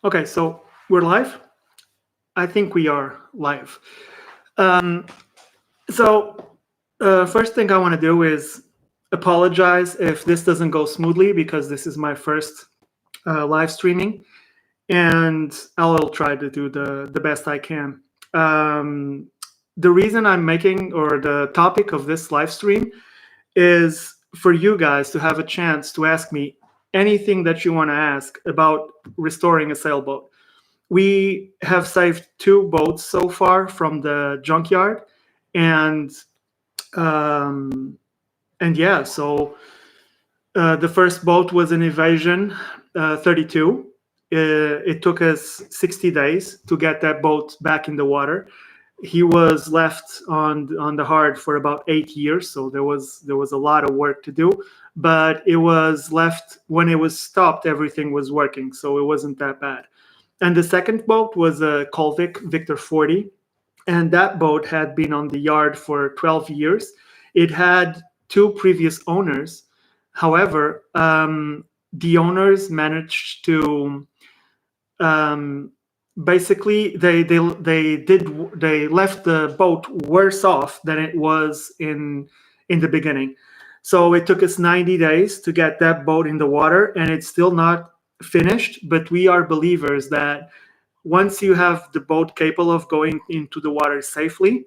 Okay, so we're live. I think we are live. Um, so, first thing I want to do is apologize if this doesn't go smoothly because this is my first live streaming, and I'll try to do the best I can. Um, the reason I'm making, or the topic of this live stream, is for you guys to have a chance to ask me anything that you want to ask about restoring a sailboat. We have saved two boats so far from the junkyard, and um, yeah, so the first boat was an Evasion 32. It took us 60 days to get that boat back in the water. He was left on the hard for about 8 years, so there was a lot of work to do. But it was left when it was stopped, everything was working, so it wasn't that bad. And the second boat was a Colvik Victor 40, and that boat had been on the yard for 12 years. It had two previous owners. However, the owners managed to um, basically they left the boat worse off than it was in the beginning. So it took us 90 days to get that boat in the water, and it's still not finished. But we are believers that once you have the boat capable of going into the water safely,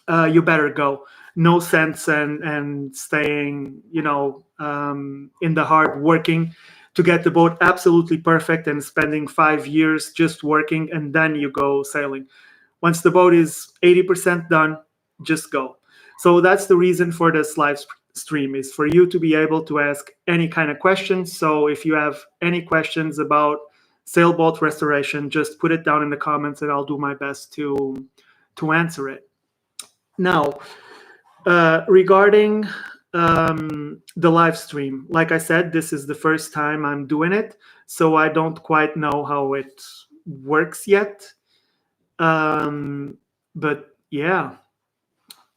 you better go. No sense and staying, in the hard working to get the boat absolutely perfect and spending 5 years just working and then you go sailing. Once the boat is 80% done, just go. So that's the reason for this live stream, is for you to be able to ask any kind of questions. So if you have any questions about sailboat restoration, just put it down in the comments and I'll do my best to answer it. Now, regarding the live stream, like I said, this is the first time I'm doing it, so I don't quite know how it works yet. But yeah,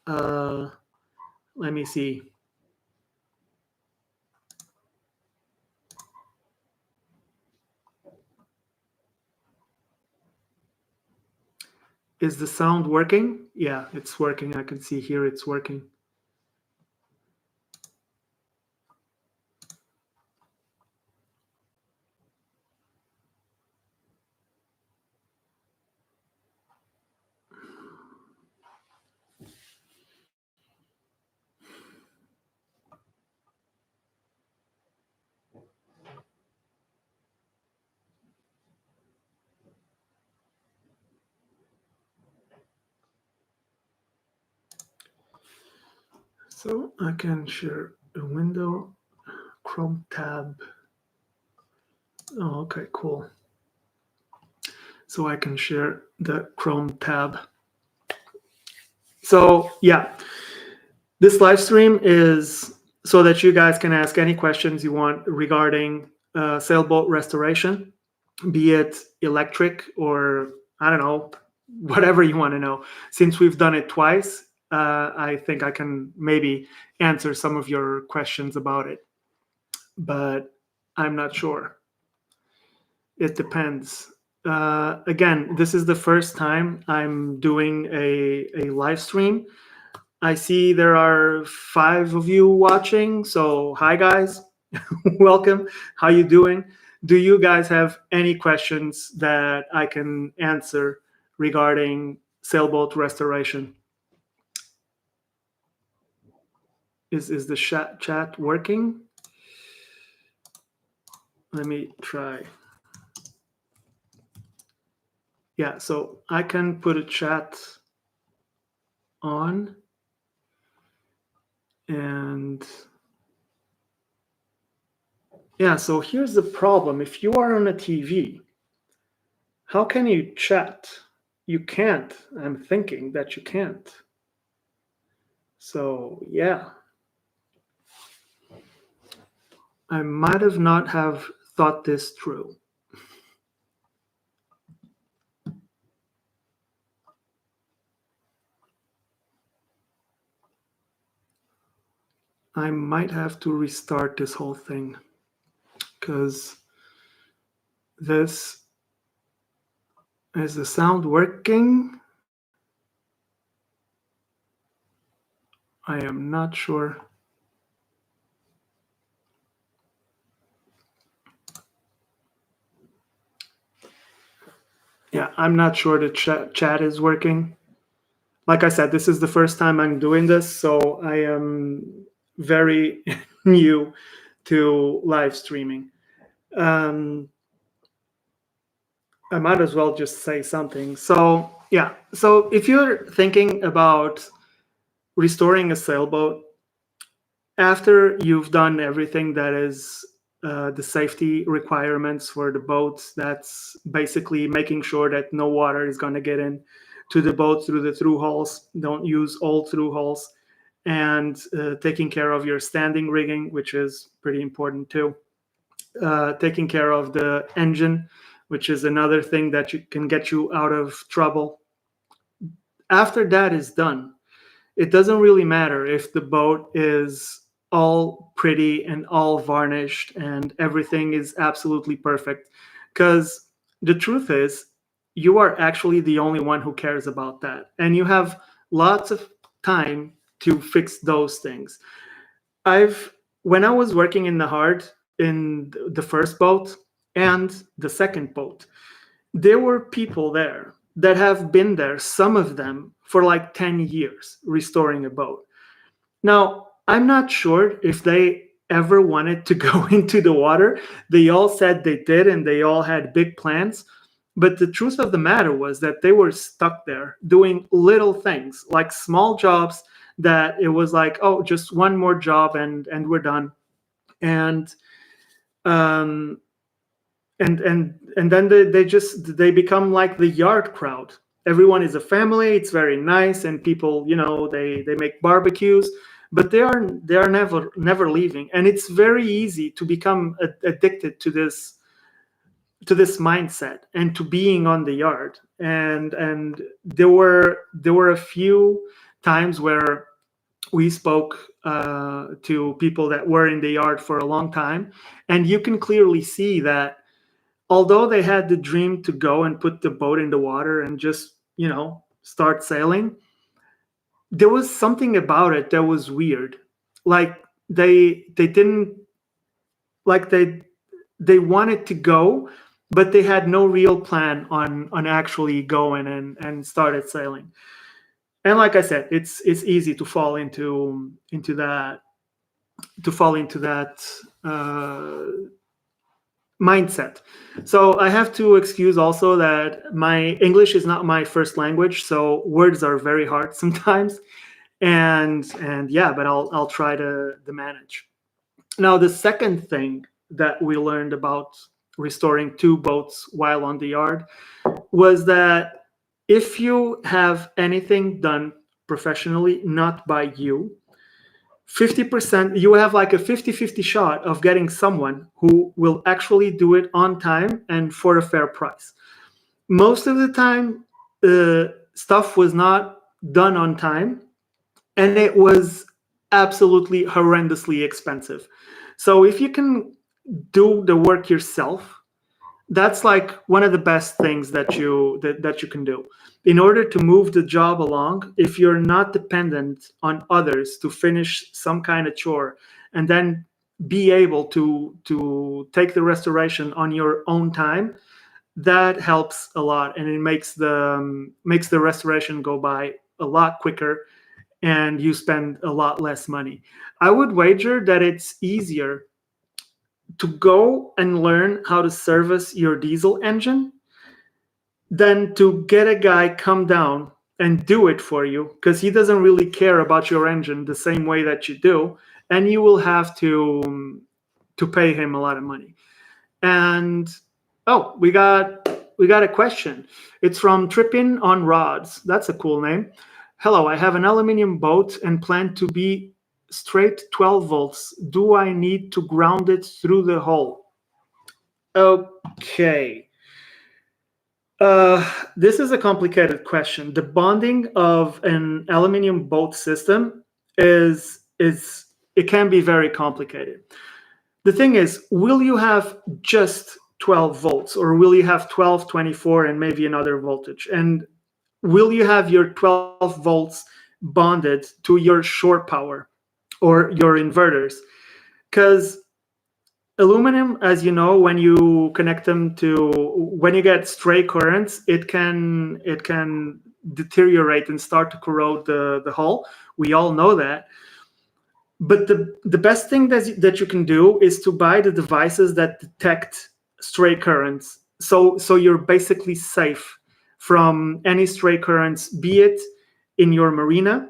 let me see. Is the sound working? Yeah, it's working. I can see here it's working. So I can share a window, Chrome tab. Oh, okay, cool. So I can share the Chrome tab. So yeah, this live stream is so that you guys can ask any questions you want regarding sailboat restoration, be it electric or I don't know, whatever you want to know. Since we've done it twice, I think I can maybe answer some of your questions about it, but I'm not sure. It depends. Again, this is the first time I'm doing a live stream. I see there are 5 of you watching, so hi guys, welcome. How you doing? Do you guys have any questions that I can answer regarding sailboat restoration? Is the chat working? Let me try. Yeah, so I can put a chat on, and yeah, so here's the problem. If you are on a TV, how can you chat? You can't. I'm thinking that you can't. So yeah, I might have not have thought this through. I might have to restart this whole thing because this Is the sound working? I am not sure. Yeah, I'm not sure the chat is working. Like I said, this is the first time I'm doing this, so I am very new to live streaming. Um, I might as well just say something. So, yeah, so if you're thinking about restoring a sailboat, after you've done everything that is the safety requirements for the boats, that's basically making sure that no water is going to get in to the boat through the through hulls. Don't use old through hulls, and taking care of your standing rigging, which is pretty important too. Taking care of the engine, which is another thing that can get you out of trouble. After that is done, it doesn't really matter if the boat is all pretty and all varnished and everything is absolutely perfect, because the truth is you are actually the only one who cares about that, and you have lots of time to fix those things. I've When I was working in the hard in the first boat and the second boat, there were people there that have been there, some of them for like 10 years, restoring a boat. Now, I'm not sure if they ever wanted to go into the water. They all said they did, and they all had big plans. But the truth of the matter was that they were stuck there doing little things, like small jobs, that it was like, oh, just one more job and we're done. And um, and then they become like the yard crowd. Everyone is a family, it's very nice, and people, they make barbecues, but they are never leaving, and it's very easy to become addicted to this mindset and to being on the yard. And there were a few times where we spoke to people that were in the yard for a long time, and you can clearly see that although they had the dream to go and put the boat in the water and just, start sailing, there was something about it that was weird. Like they didn't like they wanted to go, but they had no real plan on actually going and started sailing. And like I said, it's easy to fall into that mindset. So I have to excuse also that my English is not my first language, so words are very hard sometimes. And yeah, but I'll try to manage. Now, the second thing that we learned about restoring two boats while on the yard was that if you have anything done professionally, not by you, 50%, you have like a 50-50 shot of getting someone who will actually do it on time and for a fair price. Most of the time, stuff was not done on time, and it was absolutely horrendously expensive. So if you can do the work yourself, that's like one of the best things that you can do in order to move the job along. If you're not dependent on others to finish some kind of chore and then be able to take the restoration on your own time, that helps a lot, and it makes the restoration go by a lot quicker, and you spend a lot less money. I would wager that it's easier to go and learn how to service your diesel engine than to get a guy come down and do it for you, because he doesn't really care about your engine the same way that you do, and you will have to pay him a lot of money. And oh, we got a question. It's from Trippin on Rods. That's a cool name. Hello, I have an aluminum boat and plan to be straight 12 volts. Do I need to ground it through the hole? Okay. This is a complicated question. The bonding of an aluminum boat system it can be very complicated. The thing is, will you have just 12 volts, or will you have 12, 24, and maybe another voltage? And will you have your 12 volts bonded to your shore power or your inverters? Because aluminum, as you know, when you connect them to, when you get stray currents, it can deteriorate and start to corrode the hull. We all know that. But the best thing that you can do is to buy the devices that detect stray currents. So you're basically safe from any stray currents, be it in your marina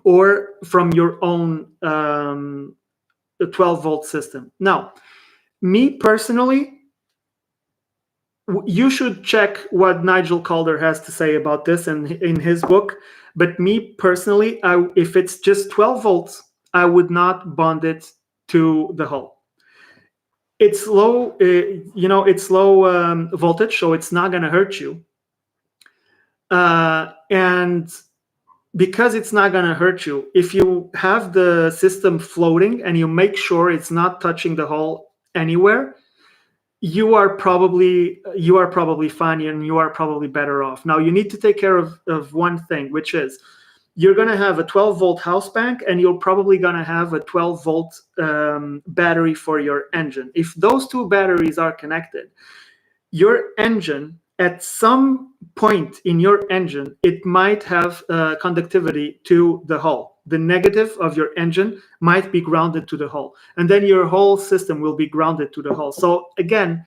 or from your own 12-volt system. Now, me personally, you should check what Nigel Calder has to say about this in his book. But me personally, if it's just 12 volts, I would not bond it to the hull. It's low, it's low voltage, so it's not going to hurt you. And because it's not going to hurt you, if you have the system floating and you make sure it's not touching the hull anywhere, you are probably fine, and you are probably better off. Now, you need to take care of one thing, which is you're going to have a 12-volt house bank, and you're probably going to have a 12-volt battery for your engine. If those two batteries are connected, your engine, at some point in your engine, it might have conductivity to the hull. The negative of your engine might be grounded to the hull, and then your whole system will be grounded to the hull. So again,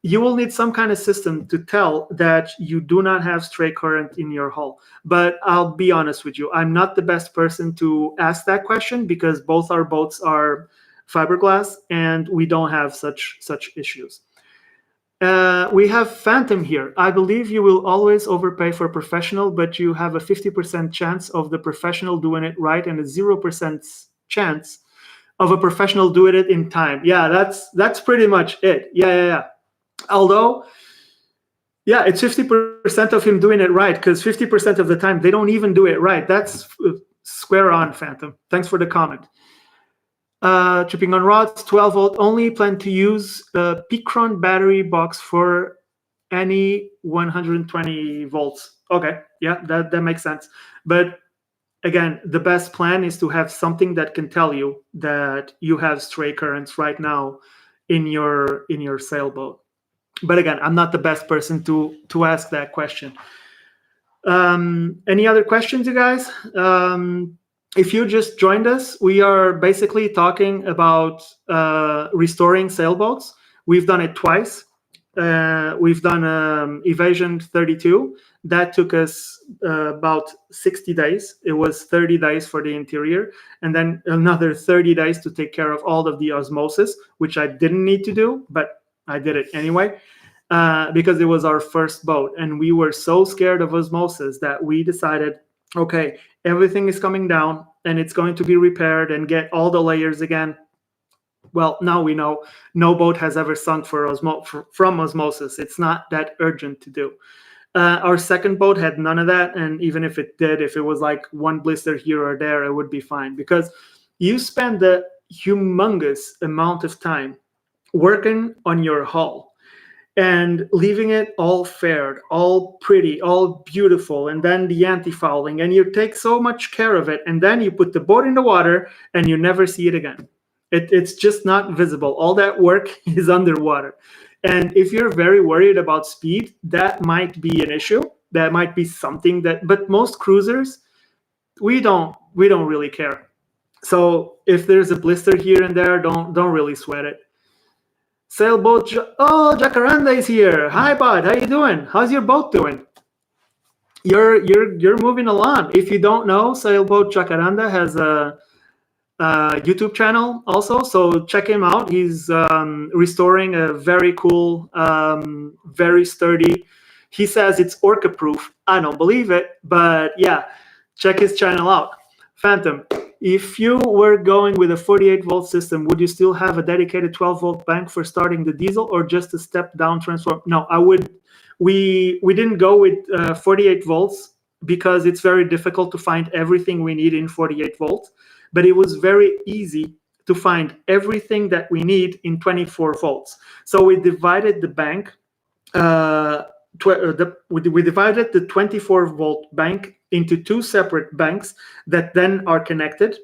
you will need some kind of system to tell that you do not have stray current in your hull. But I'll be honest with you, I'm not the best person to ask that question, because both our boats are fiberglass and we don't have such issues. We have Phantom here. I believe you will always overpay for a professional, but you have a 50% chance of the professional doing it right and a 0% chance of a professional doing it in time. Yeah, that's pretty much it. Yeah. Although, yeah, it's 50% of him doing it right, because 50% of the time they don't even do it right. That's square on, Phantom. Thanks for the comment. Tripping on rods, 12 volt only. Plan to use a Picron battery box for any 120 volts. Okay, yeah, that makes sense. But again, the best plan is to have something that can tell you that you have stray currents right now in your sailboat. But again, I'm not the best person to ask that question. Any other questions, you guys? If you just joined us, we are basically talking about restoring sailboats. We've done it twice. We've done Evasion 32. That took us about 60 days. It was 30 days for the interior, and then another 30 days to take care of all of the osmosis, which I didn't need to do, but I did it anyway, because it was our first boat. And we were so scared of osmosis that we decided, okay, everything is coming down and it's going to be repaired and get all the layers again. Well, now we know no boat has ever sunk from osmosis. It's not that urgent to do. Our second boat had none of that. And even if it did, if it was like one blister here or there, it would be fine, because you spend a humongous amount of time working on your hull and leaving it all fair, all pretty, all beautiful, and then the anti-fouling, and you take so much care of it, and then you put the boat in the water and you never see it again. It's just not visible. All that work is underwater. And if you're very worried about speed, that might be an issue. That might be something but most cruisers, we don't really care. So if there's a blister here and there, don't really sweat it. Sailboat, Jacaranda is here. Hi, bud. How you doing? How's your boat doing? You're moving along. If you don't know, Sailboat Jacaranda has a YouTube channel also, so check him out. He's restoring a very cool, very sturdy. He says it's orca proof. I don't believe it, but yeah, check his channel out. Phantom, if you were going with a 48-volt system, would you still have a dedicated 12-volt bank for starting the diesel, or just a step-down transformer? No, I would. We didn't go with 48 volts because it's very difficult to find everything we need in 48 volts. But it was very easy to find everything that we need in 24 volts. So we divided the bank. We divided the 24-volt bank into two separate banks that then are connected,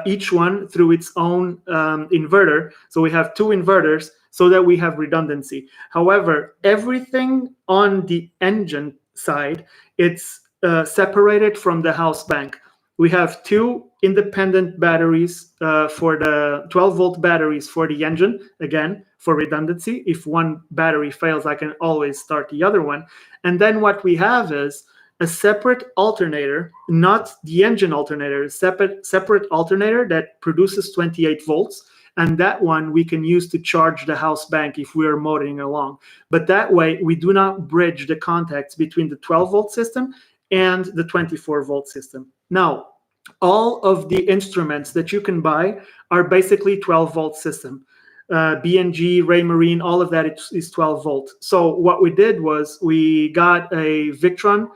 each one through its own inverter. So we have two inverters so that we have redundancy. However, everything on the engine side, it's separated from the house bank. We have two independent batteries for the 12-volt batteries for the engine, again, for redundancy. If one battery fails, I can always start the other one. And then what we have is a separate alternator, not the engine alternator, separate alternator that produces 28 volts. And that one we can use to charge the house bank if we are motoring along. But that way, we do not bridge the contacts between the 12-volt system and the 24-volt system. Now, all of the instruments that you can buy are basically 12-volt system. B&G, Raymarine, all of that is 12 volt. So what we did was we got a Victron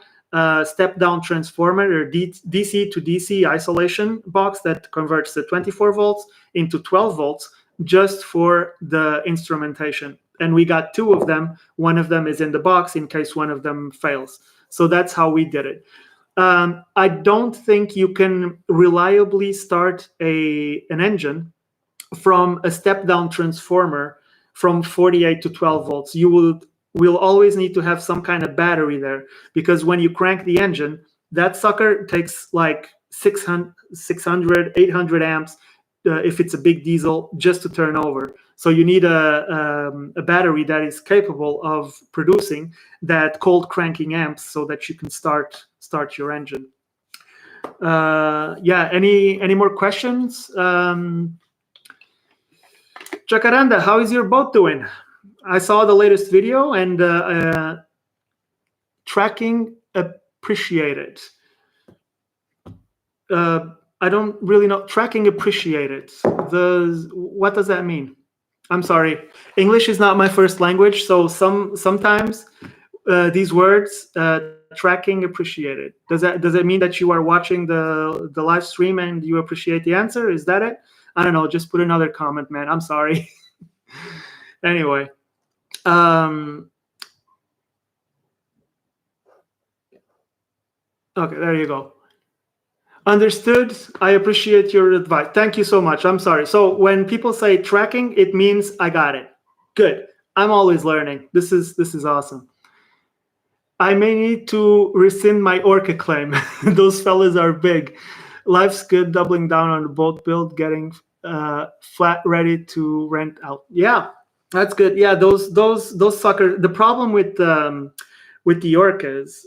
step-down transformer or DC to DC isolation box that converts the 24 volts into 12 volts just for the instrumentation. And we got two of them. One of them is in the box in case one of them fails. So that's how we did it. I don't think you can reliably start an engine from a step-down transformer from 48 to 12 volts. You will always need to have some kind of battery there, because when you crank the engine, that sucker takes like 600, 800 amps if it's a big diesel just to turn over. So you need a battery that is capable of producing that cold cranking amps so that you can start your engine. Yeah, any more questions? Jacaranda, how is your boat doing? I saw the latest video and tracking appreciated. I don't really know. Tracking appreciated. What does that mean? I'm sorry. English is not my first language, so sometimes these words, tracking appreciated. Does it mean that you are watching the live stream and you appreciate the answer? Is that it? I don't know. Just put another comment, man. I'm sorry. Anyway. Okay, there you go. Understood. I appreciate your advice. Thank you so much. I'm sorry. So when people say tracking, it means I got it. Good. I'm always learning. This is awesome. I may need to rescind my Orca claim. Those fellas are big. Life's good, doubling down on the boat build, getting flat ready to rent out. Yeah, that's good. Yeah, those suckers. The problem with the Orcas,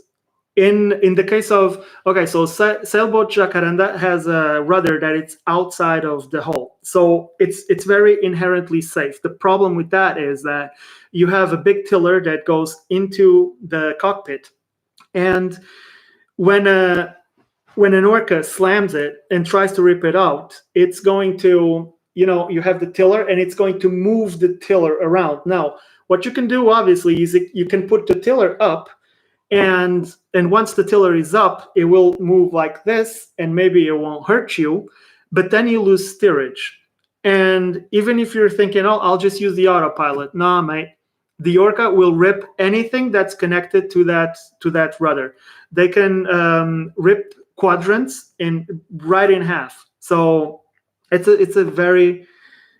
in the case of, okay, so Sailboat Jacaranda has a rudder that it's outside of the hull, so it's very inherently safe. The problem with that is that you have a big tiller that goes into the cockpit, and when an Orca slams it and tries to rip it out, it's going to, you have the tiller and it's going to move the tiller around. Now, what you can do obviously is you can put the tiller up, and once the tiller is up, it will move like this, and maybe it won't hurt you, but then you lose steerage. And even if you're thinking, oh, I'll just use the autopilot, nah, mate. The Orca will rip anything that's connected to that rudder. They can rip quadrants right in half. So it's a very,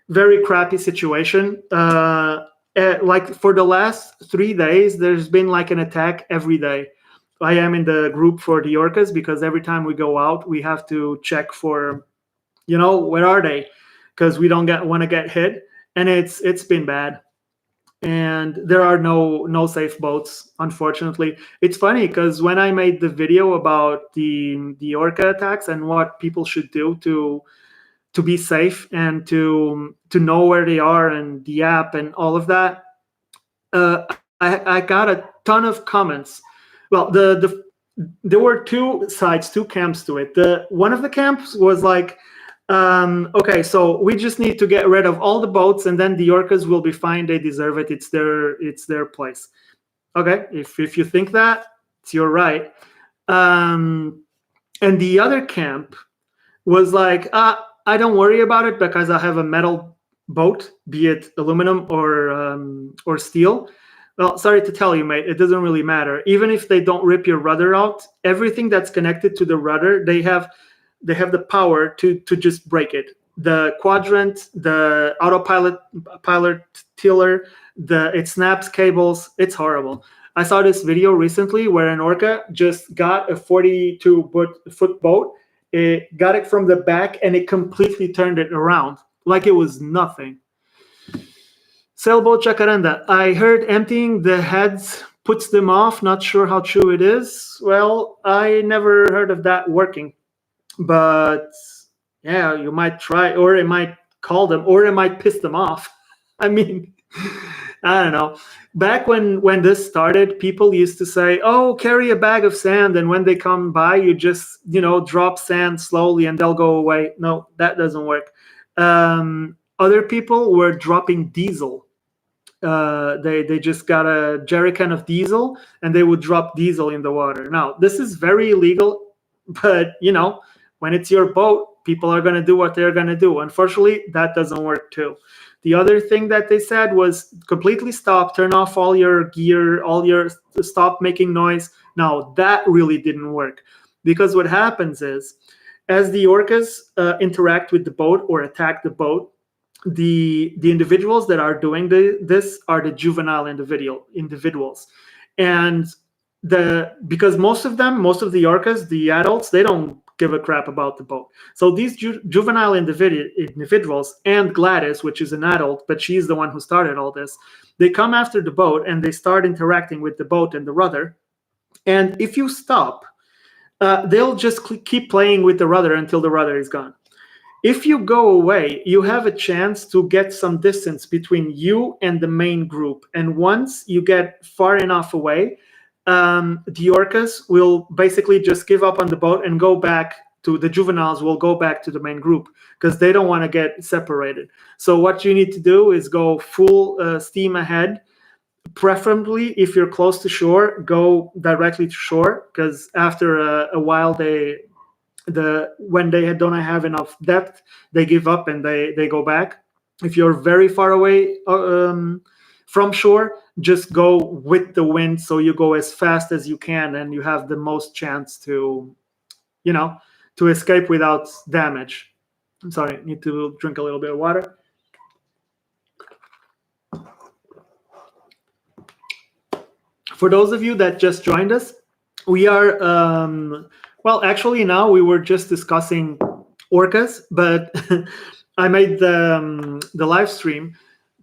very crappy situation. Like for the last 3 days, there's been like an attack every day. I am in the group for the Orcas because every time we go out, we have to check for, where are they? Because we don't want to get hit, and it's been bad. And there are no safe boats, unfortunately. It's funny because when I made the video about the Orca attacks and what people should do to be safe and to know where they are and the app and all of that, I got a ton of comments. Well, there were two camps to it. One of the camps was like, okay, so we just need to get rid of all the boats, and then the Orcas will be fine. They deserve it. It's their place. Okay, if you think that, it's your right. And the other camp was like, I don't worry about it because I have a metal boat, be it aluminum or steel. Well, sorry to tell you, mate, it doesn't really matter. Even if they don't rip your rudder out, everything that's connected to the rudder, they have the power to just break it. The quadrant, the autopilot pilot tiller, the it snaps cables. It's horrible. I saw this video recently where an orca just got a 42-foot boat. It got it from the back and it completely turned it around like it was nothing. Sailboat Jacaranda. I heard emptying the heads puts them off. Not sure how true it is. Well, I never heard of that working, but yeah, you might try, or it might call them, or it might piss them off. I mean, I don't know. Back when this started, people used to say, "Oh, carry a bag of sand, and when they come by, you just drop sand slowly, and they'll go away." No, that doesn't work. Other people were dropping diesel. They just got a jerry can of diesel, and they would drop diesel in the water. Now, this is very illegal, but when it's your boat, people are going to do what they're going to do. Unfortunately, that doesn't work too. The other thing that they said was completely stop, turn off all your gear, stop making noise. Now, that really didn't work, because what happens is, as the orcas interact with the boat or attack the boat, the individuals that are doing this are the juvenile individuals, and because most of the orcas, the adults, they don't give a crap about the boat. So these juvenile individuals, and Gladys, which is an adult, but she's the one who started all this, they come after the boat and they start interacting with the boat and the rudder. And if you stop, they'll just keep playing with the rudder until the rudder is gone. If you go away, you have a chance to get some distance between you and the main group. And once you get far enough away, the orcas will basically just give up on the boat and go back to the juveniles, will go back to the main group because they don't want to get separated. So what you need to do is go full steam ahead. Preferably, if you're close to shore, go directly to shore, because after a while when they don't have enough depth, they give up and they go back. If you're very far away from shore, just go with the wind, so you go as fast as you can and you have the most chance to escape without damage. I'm sorry, I need to drink a little bit of water. For those of you that just joined us, we are well, actually, now we were just discussing orcas, but I made the live stream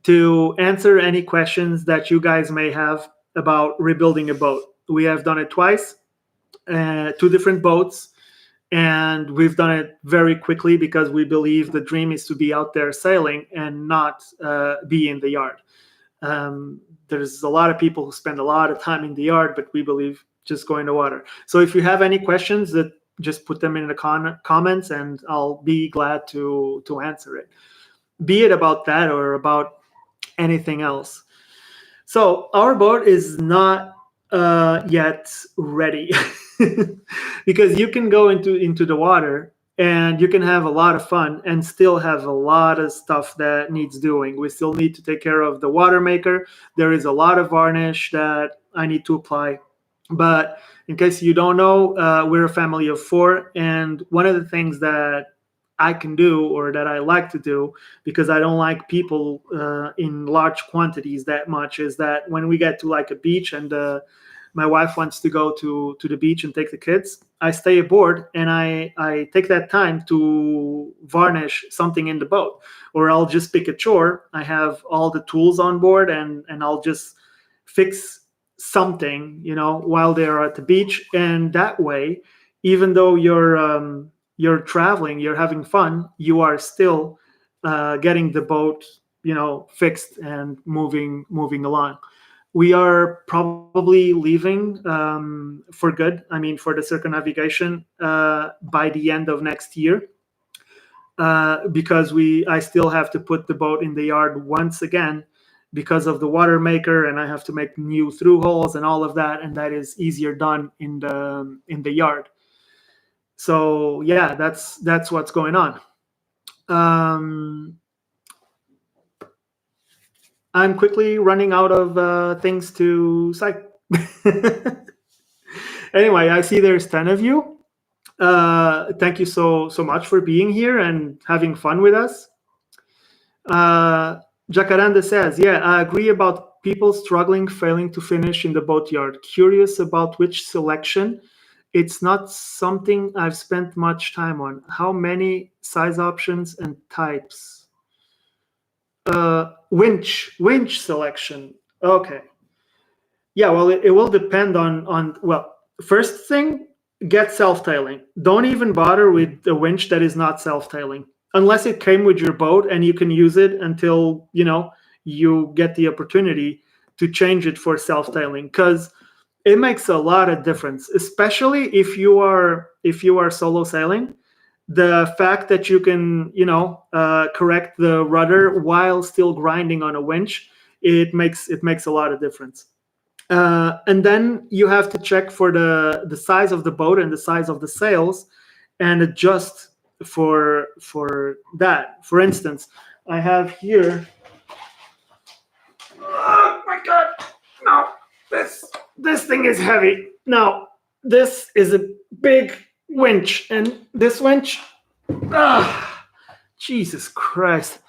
to answer any questions that you guys may have about rebuilding a boat. We have done it twice, 2 different boats, and we've done it very quickly because we believe the dream is to be out there sailing and not be in the yard. There's a lot of people who spend a lot of time in the yard, but we believe just go in the water. So if you have any questions, that just put them in the comments and I'll be glad to answer it, be it about that or about anything else. So our boat is not yet ready because you can go into the water and you can have a lot of fun and still have a lot of stuff that needs doing. We still need to take care of the water maker. There is a lot of varnish that I need to apply. But in case you don't know, we're a family of 4, and one of the things that I can do, or that I like to do, because I don't like people in large quantities that much, is that when we get to like a beach and my wife wants to go to the beach and take the kids, I stay aboard and I take that time to varnish something in the boat, or I'll just pick a chore. I have all the tools on board and I'll just fix something, while they're at the beach. And that way, even though you're traveling, you're having fun, you are still getting the boat, fixed and moving along. We are probably leaving for good. I mean, for the circumnavigation by the end of next year, because I still have to put the boat in the yard once again because of the water maker, and I have to make new through holes and all of that, and that is easier done in the yard. So yeah, that's what's going on. Um, I'm quickly running out of things to cite. Anyway, I see there's 10 of you. Thank you so much for being here and having fun with us. Jacaranda says, yeah, I agree about people struggling, failing to finish in the boatyard. Curious about which selection. It's not something I've spent much time on. How many size options and types? Winch selection. Okay. Yeah, well, it will depend on well, first thing, get self-tailing. Don't even bother with a winch that is not self-tailing unless it came with your boat and you can use it until you get the opportunity to change it for self-tailing, because it makes a lot of difference, especially if you are solo sailing. The fact that you can correct the rudder while still grinding on a winch, it makes a lot of difference. And then you have to check for the size of the boat and the size of the sails, and adjust for that. For instance, I have here. Oh my god! No, this thing is heavy. Now this is a big winch, and this winch. Ah, Jesus Christ!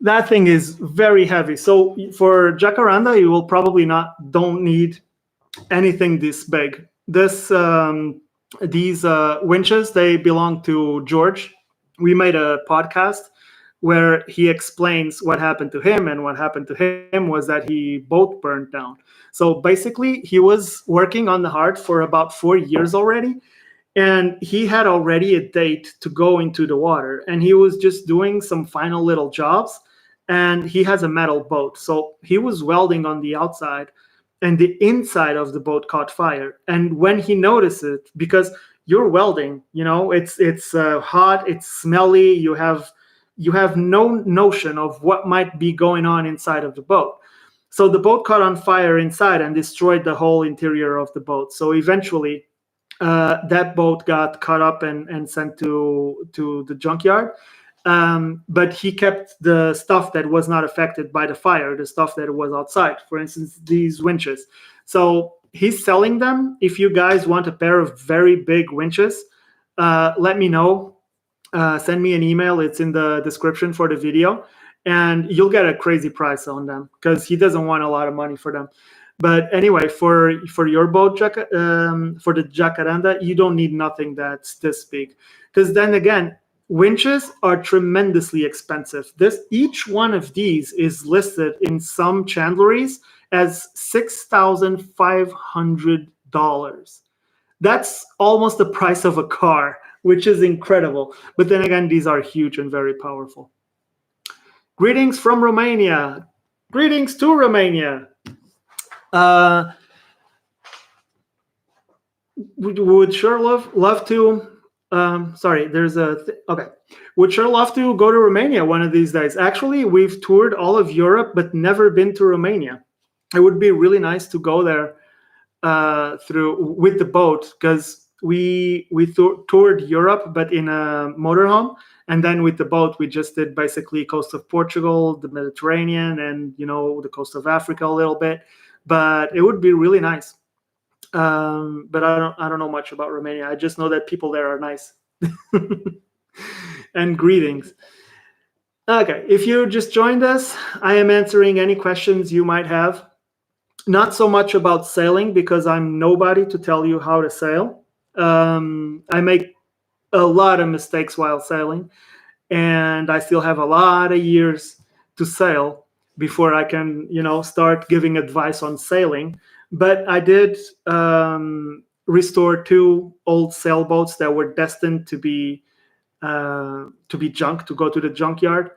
That thing is very heavy. So for Jacaranda, you will probably don't need anything this big. These winches, they belong to George. We made a podcast where he explains what happened to him, and what happened to him was that he boat burned down. So basically, he was working on the Heart for about 4 years already, and he had already a date to go into the water, and he was just doing some final little jobs. And he has a metal boat, so he was welding on the outside, and the inside of the boat caught fire. And when he noticed it, because you're welding, it's hot, it's smelly, you have no notion of what might be going on inside of the boat. So the boat caught on fire inside and destroyed the whole interior of the boat. So eventually, that boat got caught up and sent to the junkyard. But he kept the stuff that was not affected by the fire, the stuff that was outside, for instance, these winches. So he's selling them. If you guys want a pair of very big winches, let me know. Send me an email. It's in the description for the video, and you'll get a crazy price on them because he doesn't want a lot of money for them. But anyway, for your boat, for the Jacaranda, you don't need nothing that's this big, because then again, winches are tremendously expensive. Each one of these is listed in some chandleries as $6,500. That's almost the price of a car, which is incredible. But then again, these are huge and very powerful. Greetings from Romania. Greetings to Romania. Would sure love to. Sorry, there's okay. Would sure love to go to Romania one of these days. Actually, we've toured all of Europe, but never been to Romania. It would be really nice to go there with the boat, because we toured Europe, but in a motorhome, and then with the boat we just did basically coast of Portugal, the Mediterranean, and the coast of Africa a little bit. But it would be really nice. But I don't know much about Romania. I just know that people there are nice. And greetings. Okay, if you just joined us, I am answering any questions you might have. Not so much about sailing, because I'm nobody to tell you how to sail. I make a lot of mistakes while sailing, and I still have a lot of years to sail before I can, start giving advice on sailing. But I did restore 2 old sailboats that were destined to be junk, to go to the junkyard,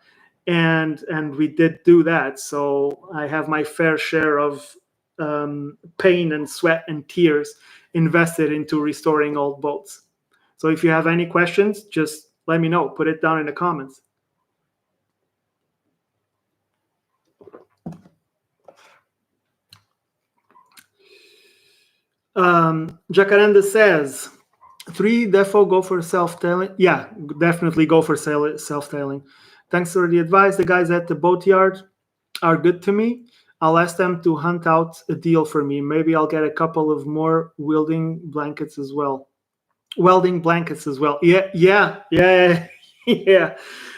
and we did do that. So I have my fair share of pain and sweat and tears invested into restoring old boats. So if you have any questions, just let me know. Put it down in the comments. Jacaranda says, Three, defo go for self-tailing. Yeah, definitely go for self-tailing. Thanks for the advice. The guys at the boatyard are good to me. I'll ask them to hunt out a deal for me. Maybe I'll get a couple of more welding blankets as well. Welding blankets as well. Yeah. Yeah.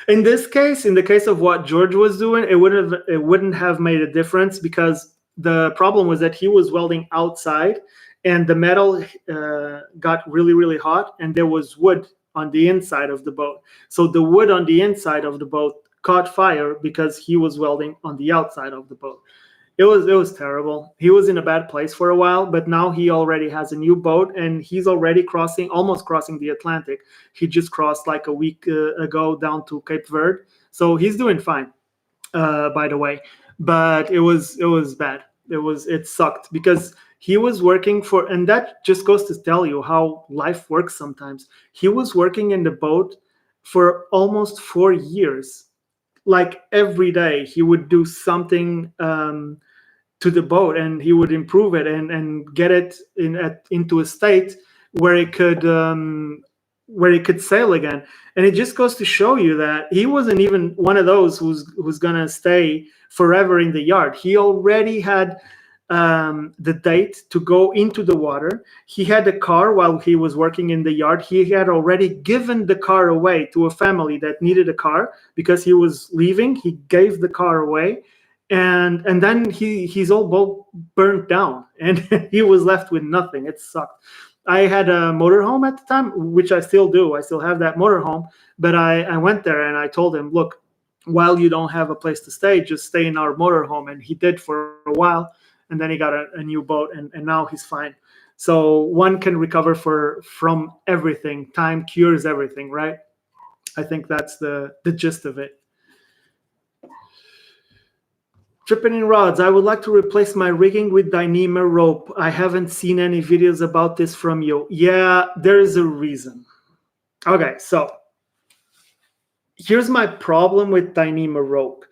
In this case, in the case of what George was doing, it wouldn't have made a difference because the problem was that he was welding outside, and the metal got really really hot, and there was wood on the inside of the boat. So the wood on the inside of the boat caught fire because he was welding on the outside of the boat. It was terrible. He was in a bad place for a while, but now he already has a new boat and he's already almost crossing the Atlantic. He just crossed like a week ago down to Cape Verde, so he's doing fine. By the way, but it was bad. It sucked because he was working for, and that just goes to tell you how life works sometimes. He was working in the boat for almost 4 years, like every day he would do something to the boat, and he would improve it and get it into a state where it could sail again. And it just goes to show you that he wasn't even one of those who's gonna stay forever in the yard. He already had the date to go into the water. He had a car while he was working in the yard. He had already given the car away to a family that needed a car because he was leaving. He gave the car away, and then he's all burnt down, and he was left with nothing. It sucked. I had a motorhome at the time, which I still do. I still have that motorhome, but I went there and I told him, look, while you don't have a place to stay, just stay in our motorhome. And he did for a while, and then he got a new boat, and now he's fine. So one can recover from everything. Time cures everything, right? I think that's the gist of it. Tripping in rods. I would like to replace my rigging with Dyneema rope. I haven't seen any videos about this from you. Yeah, there's a reason. Okay, so here's my problem with Dyneema rope.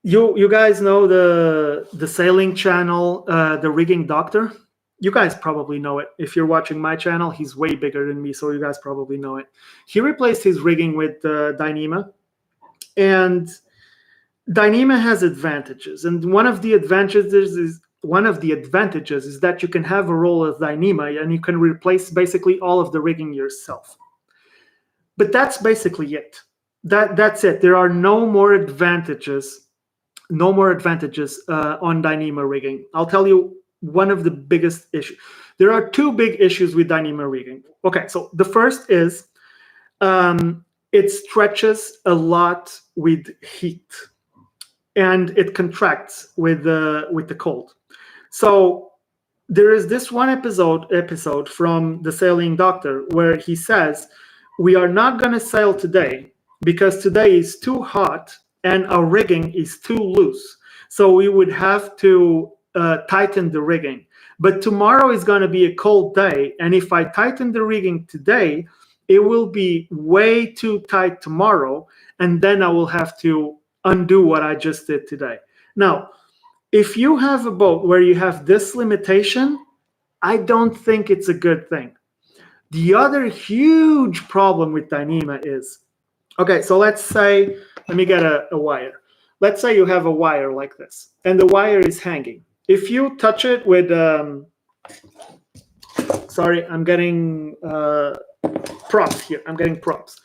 You guys know the sailing channel, the Rigging Doctor? You guys probably know it. If you're watching my channel, he's way bigger than me, so you guys probably know it. He replaced his rigging with Dyneema, and Dyneema has advantages, and one of the advantages is that you can have a roll of Dyneema and you can replace basically all of the rigging yourself. But that's basically it. That's it. There are no more advantages on Dyneema rigging. I'll tell you one of the biggest issues. There are two big issues with Dyneema rigging. Okay, so the first is it stretches a lot with heat, and it contracts with the cold. So there is this one episode from the Sailing Doctor where he says, we are not going to sail today because today is too hot and our rigging is too loose. So we would have to tighten the rigging. But tomorrow is going to be a cold day, and if I tighten the rigging today, it will be way too tight tomorrow, and then I will have to undo what I just did today. Now, if you have a boat where you have this limitation, I don't think it's a good thing. The other huge problem with Dyneema is, okay, so let's say, let me get a wire. Let's say you have a wire like this, and the wire is hanging. If you touch it with, sorry, I'm getting props here. I'm getting props.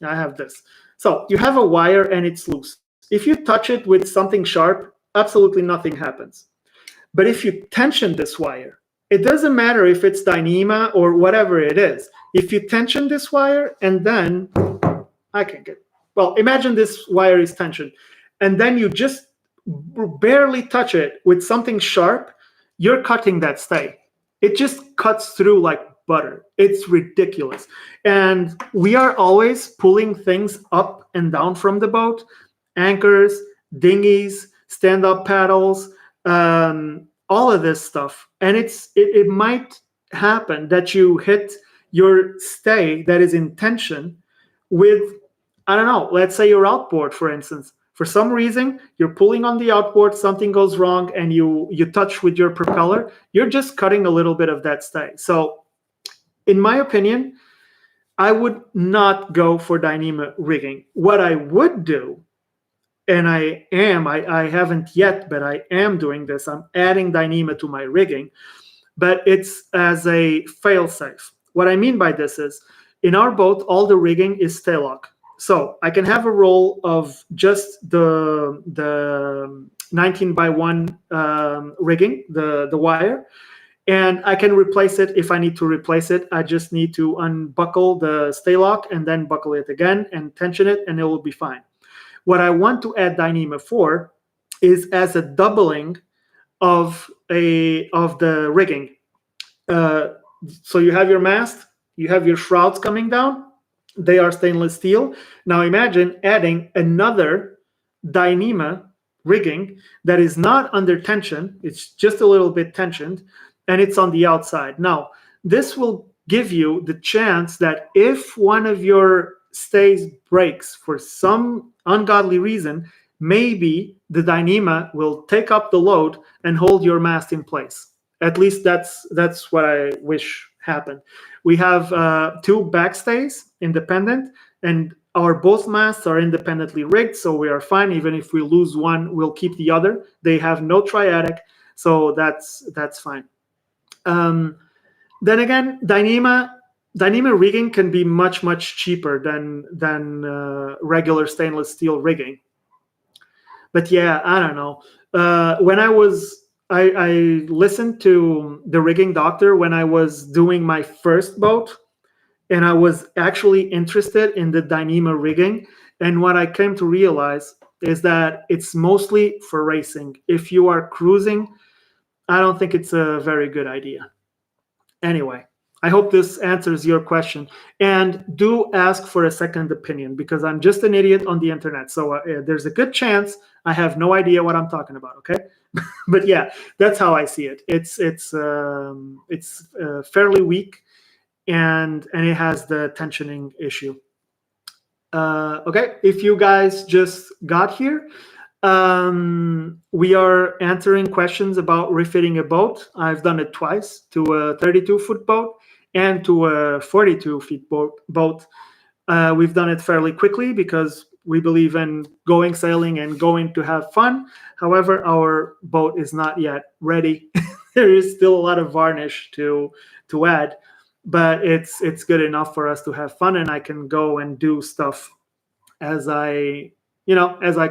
I have this. So you have a wire and it's loose. If you touch it with something sharp, absolutely nothing happens. But if you tension this wire, it doesn't matter if it's Dyneema or whatever it is. If you tension this wire and then, imagine this wire is tensioned, and then you just barely touch it with something sharp, you're cutting that stay. It just cuts through like butter. It's ridiculous. And we are always pulling things up and down from the boat, anchors, dinghies, stand-up paddles, all of this stuff. And it might happen that you hit your stay that is in tension with, I don't know, let's say your outboard, for instance. For some reason, you're pulling on the outboard, something goes wrong, and you touch with your propeller, you're just cutting a little bit of that stay. So in my opinion, I would not go for Dyneema rigging. What I would do, and I haven't yet, but I am doing this. I'm adding Dyneema to my rigging, but it's as a fail-safe. What I mean by this is, in our boat, all the rigging is tail lock. So I can have a roll of just the 19 by 1 rigging, the wire, and I can replace it if I need to replace it. I just need to unbuckle the stay lock and then buckle it again and tension it, and it will be fine. What I want to add Dyneema for is as a doubling of the rigging. So you have your mast, you have your shrouds coming down. They are stainless steel. Now imagine adding another Dyneema rigging that is not under tension. It's just a little bit tensioned, and it's on the outside. Now, this will give you the chance that if one of your stays breaks for some ungodly reason, maybe the Dyneema will take up the load and hold your mast in place. At least that's what I wish happened. We have 2 backstays, independent, and our both masts are independently rigged, so we are fine. Even if we lose one, we'll keep the other. They have no triadic, so that's fine. Then again, Dyneema rigging can be much cheaper than regular stainless steel rigging. But yeah, I don't know. When I listened to the rigging doctor when I was doing my first boat, and I was actually interested in the Dyneema rigging. And what I came to realize is that it's mostly for racing. If you are cruising, I don't think it's a very good idea. Anyway, I hope this answers your question. And do ask for a second opinion, because I'm just an idiot on the internet. So there's a good chance I have no idea what I'm talking about. Okay. But yeah, that's how I see it. It's fairly weak, and it has the tensioning issue. Okay, if you guys just got here, we are answering questions about refitting a boat. I've done it twice, to a 32-foot boat and to a 42-foot boat. We've done it fairly quickly because we believe in going sailing and going to have fun. However, our boat is not yet ready. There is still a lot of varnish to add, but it's good enough for us to have fun, and I can go and do stuff as I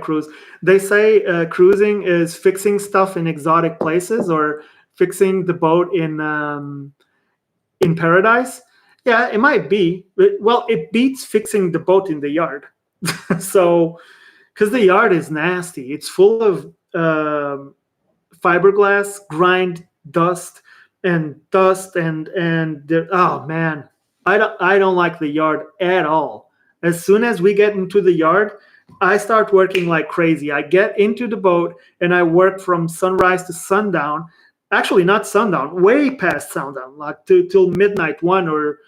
cruise. They say cruising is fixing stuff in exotic places, or fixing the boat in paradise. Yeah, it might be. Well, it beats fixing the boat in the yard. So, because the yard is nasty, it's full of fiberglass, grind, dust, and oh man, I don't like the yard at all. As soon as we get into the yard, I start working like crazy. I get into the boat and I work from sunrise to sundown. Actually, not sundown, way past sundown, like till midnight, 1 or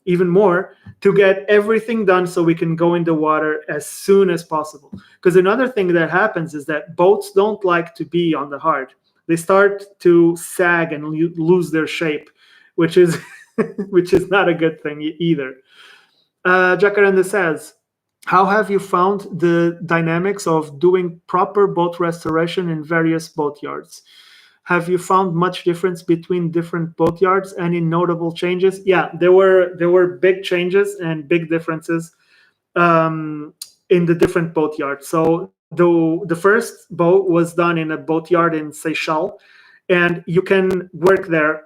even more, to get everything done so we can go in the water as soon as possible. Because another thing that happens is that boats don't like to be on the hard. They start to sag and lose their shape, which is which is not a good thing either. Jacaranda says, how have you found the dynamics of doing proper boat restoration in various boat yards? Have you found much difference between different boat yards? Any notable changes? Yeah, there were big changes and big differences in the different boat yards. So the first boat was done in a boat yard in Seychelles, and you can work there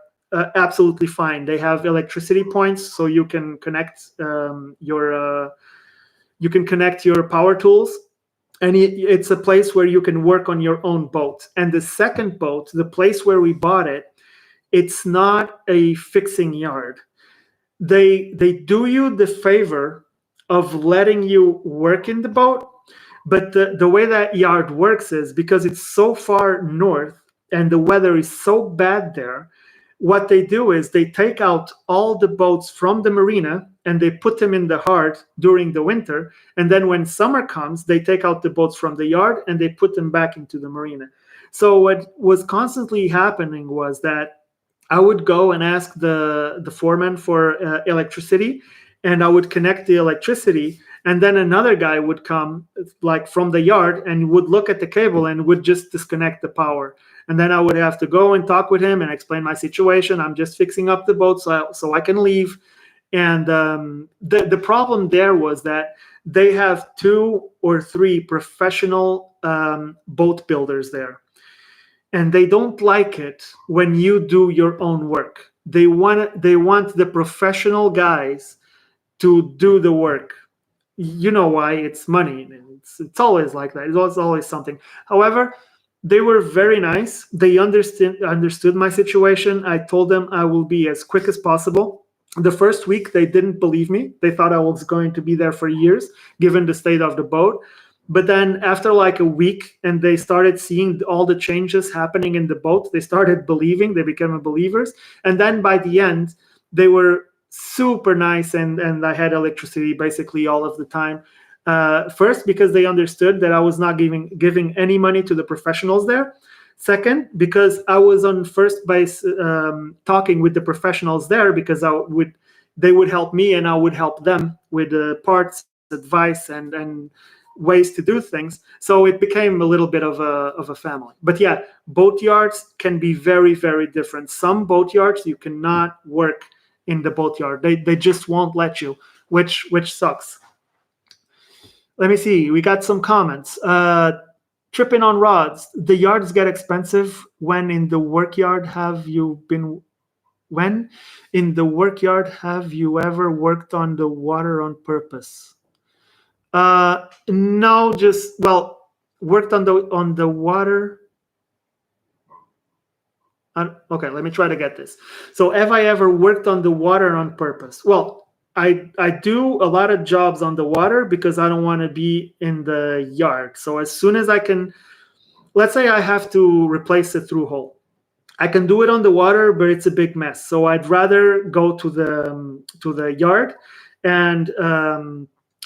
absolutely fine. They have electricity points, so you can connect your power tools, and it's a place where you can work on your own boat. And the second boat, the place where we bought it, it's not a fixing yard. They do you the favor of letting you work in the boat, but the way that yard works is, because it's so far north and the weather is so bad there, what they do is they take out all the boats from the marina and they put them in the yard during the winter. And then when summer comes, they take out the boats from the yard and they put them back into the marina. So what was constantly happening was that I would go and ask the foreman for electricity, and I would connect the electricity, and then another guy would come like from the yard and would look at the cable and would just disconnect the power. And then I would have to go and talk with him and explain my situation. I'm just fixing up the boat so I can leave. And the problem there was that they have 2 or 3 professional boat builders there, and they don't like it when you do your own work. They want the professional guys to do the work. You know why? It's money. It's always like that. It's always something. However, they were very nice. They understood my situation. I told them I will be as quick as possible. The first week they didn't believe me. They thought I was going to be there for years, given the state of the boat. But then after like a week, and they started seeing all the changes happening in the boat, they started believing. They became believers. And then by the end, they were super nice, and I had electricity basically all of the time. First, because they understood that I was not giving any money to the professionals there. Second, because I was on first base talking with the professionals there, because they would help me and I would help them with parts, advice, and ways to do things. So it became a little bit of a family. But yeah, boat yards can be very, very different. Some boat yards you cannot work in the boatyard. They just won't let you, which sucks. Let me see. We got some comments. Tripping on rods. The yards get expensive when in the work yard. When in the work yard have you ever worked on the water on purpose? No, just well, worked on the water. Okay, let me try to get this. So, have I ever worked on the water on purpose? Well, I do a lot of jobs on the water because I don't want to be in the yard. So as soon as I can, let's say I have to replace a through hole, I can do it on the water, but it's a big mess. So I'd rather go to the yard and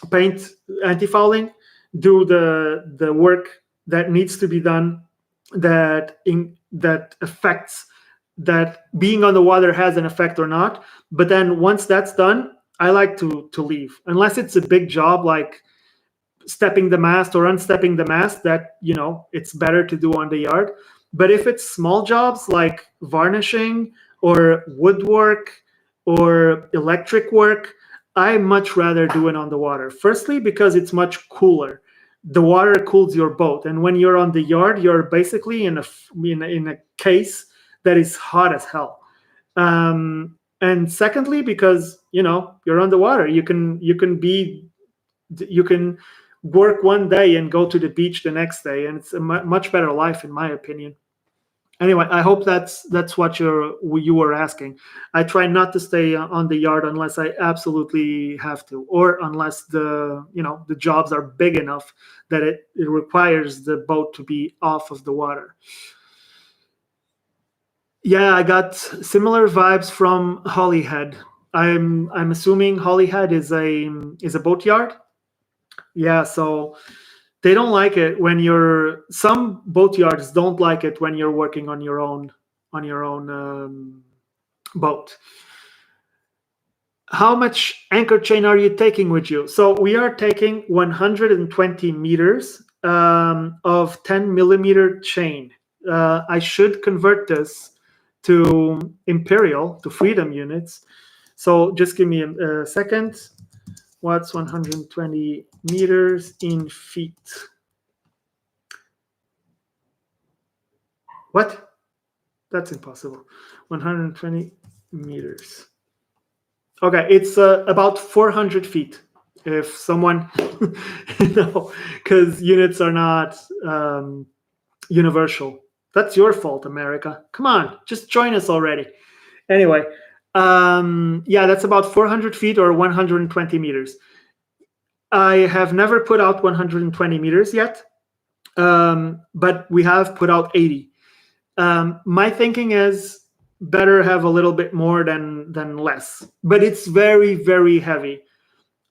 paint anti-fouling, do the work that needs to be done, that affects, that being on the water has an effect or not. But then once that's done, I like to leave, unless it's a big job like stepping the mast or unstepping the mast, that it's better to do on the yard. But if it's small jobs like varnishing or woodwork or electric work, I much rather do it on the water. Firstly, because it's much cooler. The water cools your boat, and when you're on the yard, you're basically in a case that is hot as hell. And secondly, because you're on the water, you can work one day and go to the beach the next day, and it's a much better life, in my opinion. Anyway, I hope that's what you were asking. I try not to stay on the yard unless I absolutely have to, or unless the jobs are big enough that it requires the boat to be off of the water. Yeah, I got similar vibes from Holyhead. I'm assuming Holyhead is a boat yard. Yeah, so they don't like it when some boat yards don't like it when you're working on your own boat. How much anchor chain are you taking with you? So we are taking 120 meters of 10 millimeter chain. I should convert this to imperial, to freedom units. So just give me a second. What's 120 meters in feet? What? That's impossible. 120 meters. Okay, it's about 400 feet. If someone, because units are not universal. That's your fault, America. Come on, just join us already. Anyway, yeah, that's about 400 feet or 120 meters. I have never put out 120 meters yet, but we have put out 80. My thinking is better have a little bit more than less, but it's very, very heavy.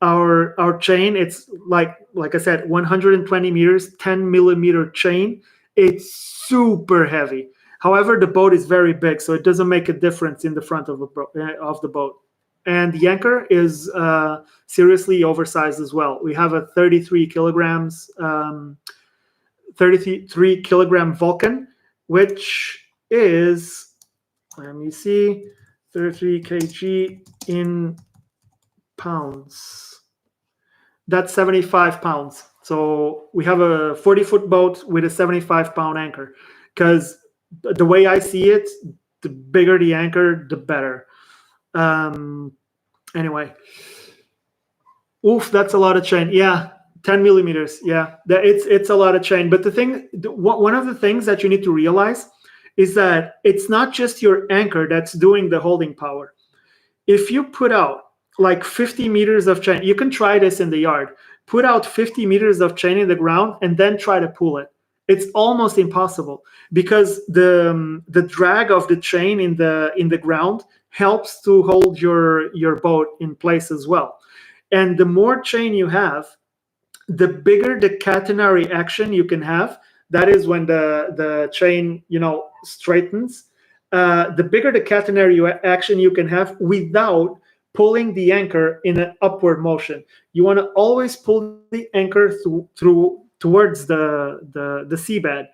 Our chain, it's like I said, 120 meters, 10 millimeter chain. It's super heavy. However, the boat is very big, so it doesn't make a difference in the front of the boat. And the anchor is seriously oversized as well. We have a 33 kilogram Vulcan, which is, let me see, 33 kg in pounds. That's 75 pounds. So we have a 40-foot boat with a 75-pound anchor. Because the way I see it, the bigger the anchor, the better. Anyway. Oof, that's a lot of chain. Yeah, 10 millimeters. Yeah, it's a lot of chain. But one of the things that you need to realize is that it's not just your anchor that's doing the holding power. If you put out like 50 meters of chain, you can try this in the yard. Put out 50 meters of chain in the ground and then try to pull it. It's almost impossible because the drag of the chain in the ground helps to hold your boat in place as well. And the more chain you have, the bigger the catenary action you can have. That is when the chain, straightens. The bigger the catenary action you can have without pulling the anchor in an upward motion. You want to always pull the anchor towards the seabed.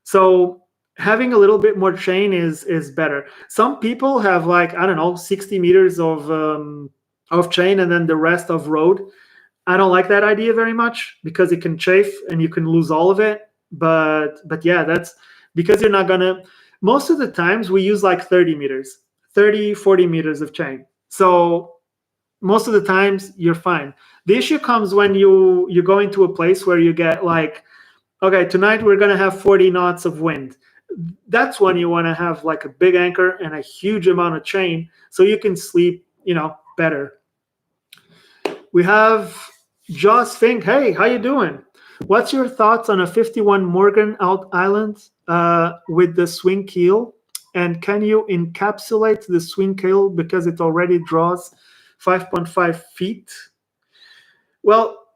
So having a little bit more chain is better. Some people have, like, I don't know, 60 meters of chain and then the rest of road. I don't like that idea very much because it can chafe and you can lose all of it. But yeah, that's because you're not gonna. Most of the times we use like 30 meters, 30, 40 meters of chain. So most of the times you're fine. The issue comes when you go into a place where you get like, okay, tonight we're gonna have 40 knots of wind. That's when you want to have like a big anchor and a huge amount of chain so you can sleep, better. We have Joss Fink. Hey, how you doing? What's your thoughts on a 51 Morgan out island with the swing keel? And can you encapsulate the swing keel because it already draws 5.5 feet? Well,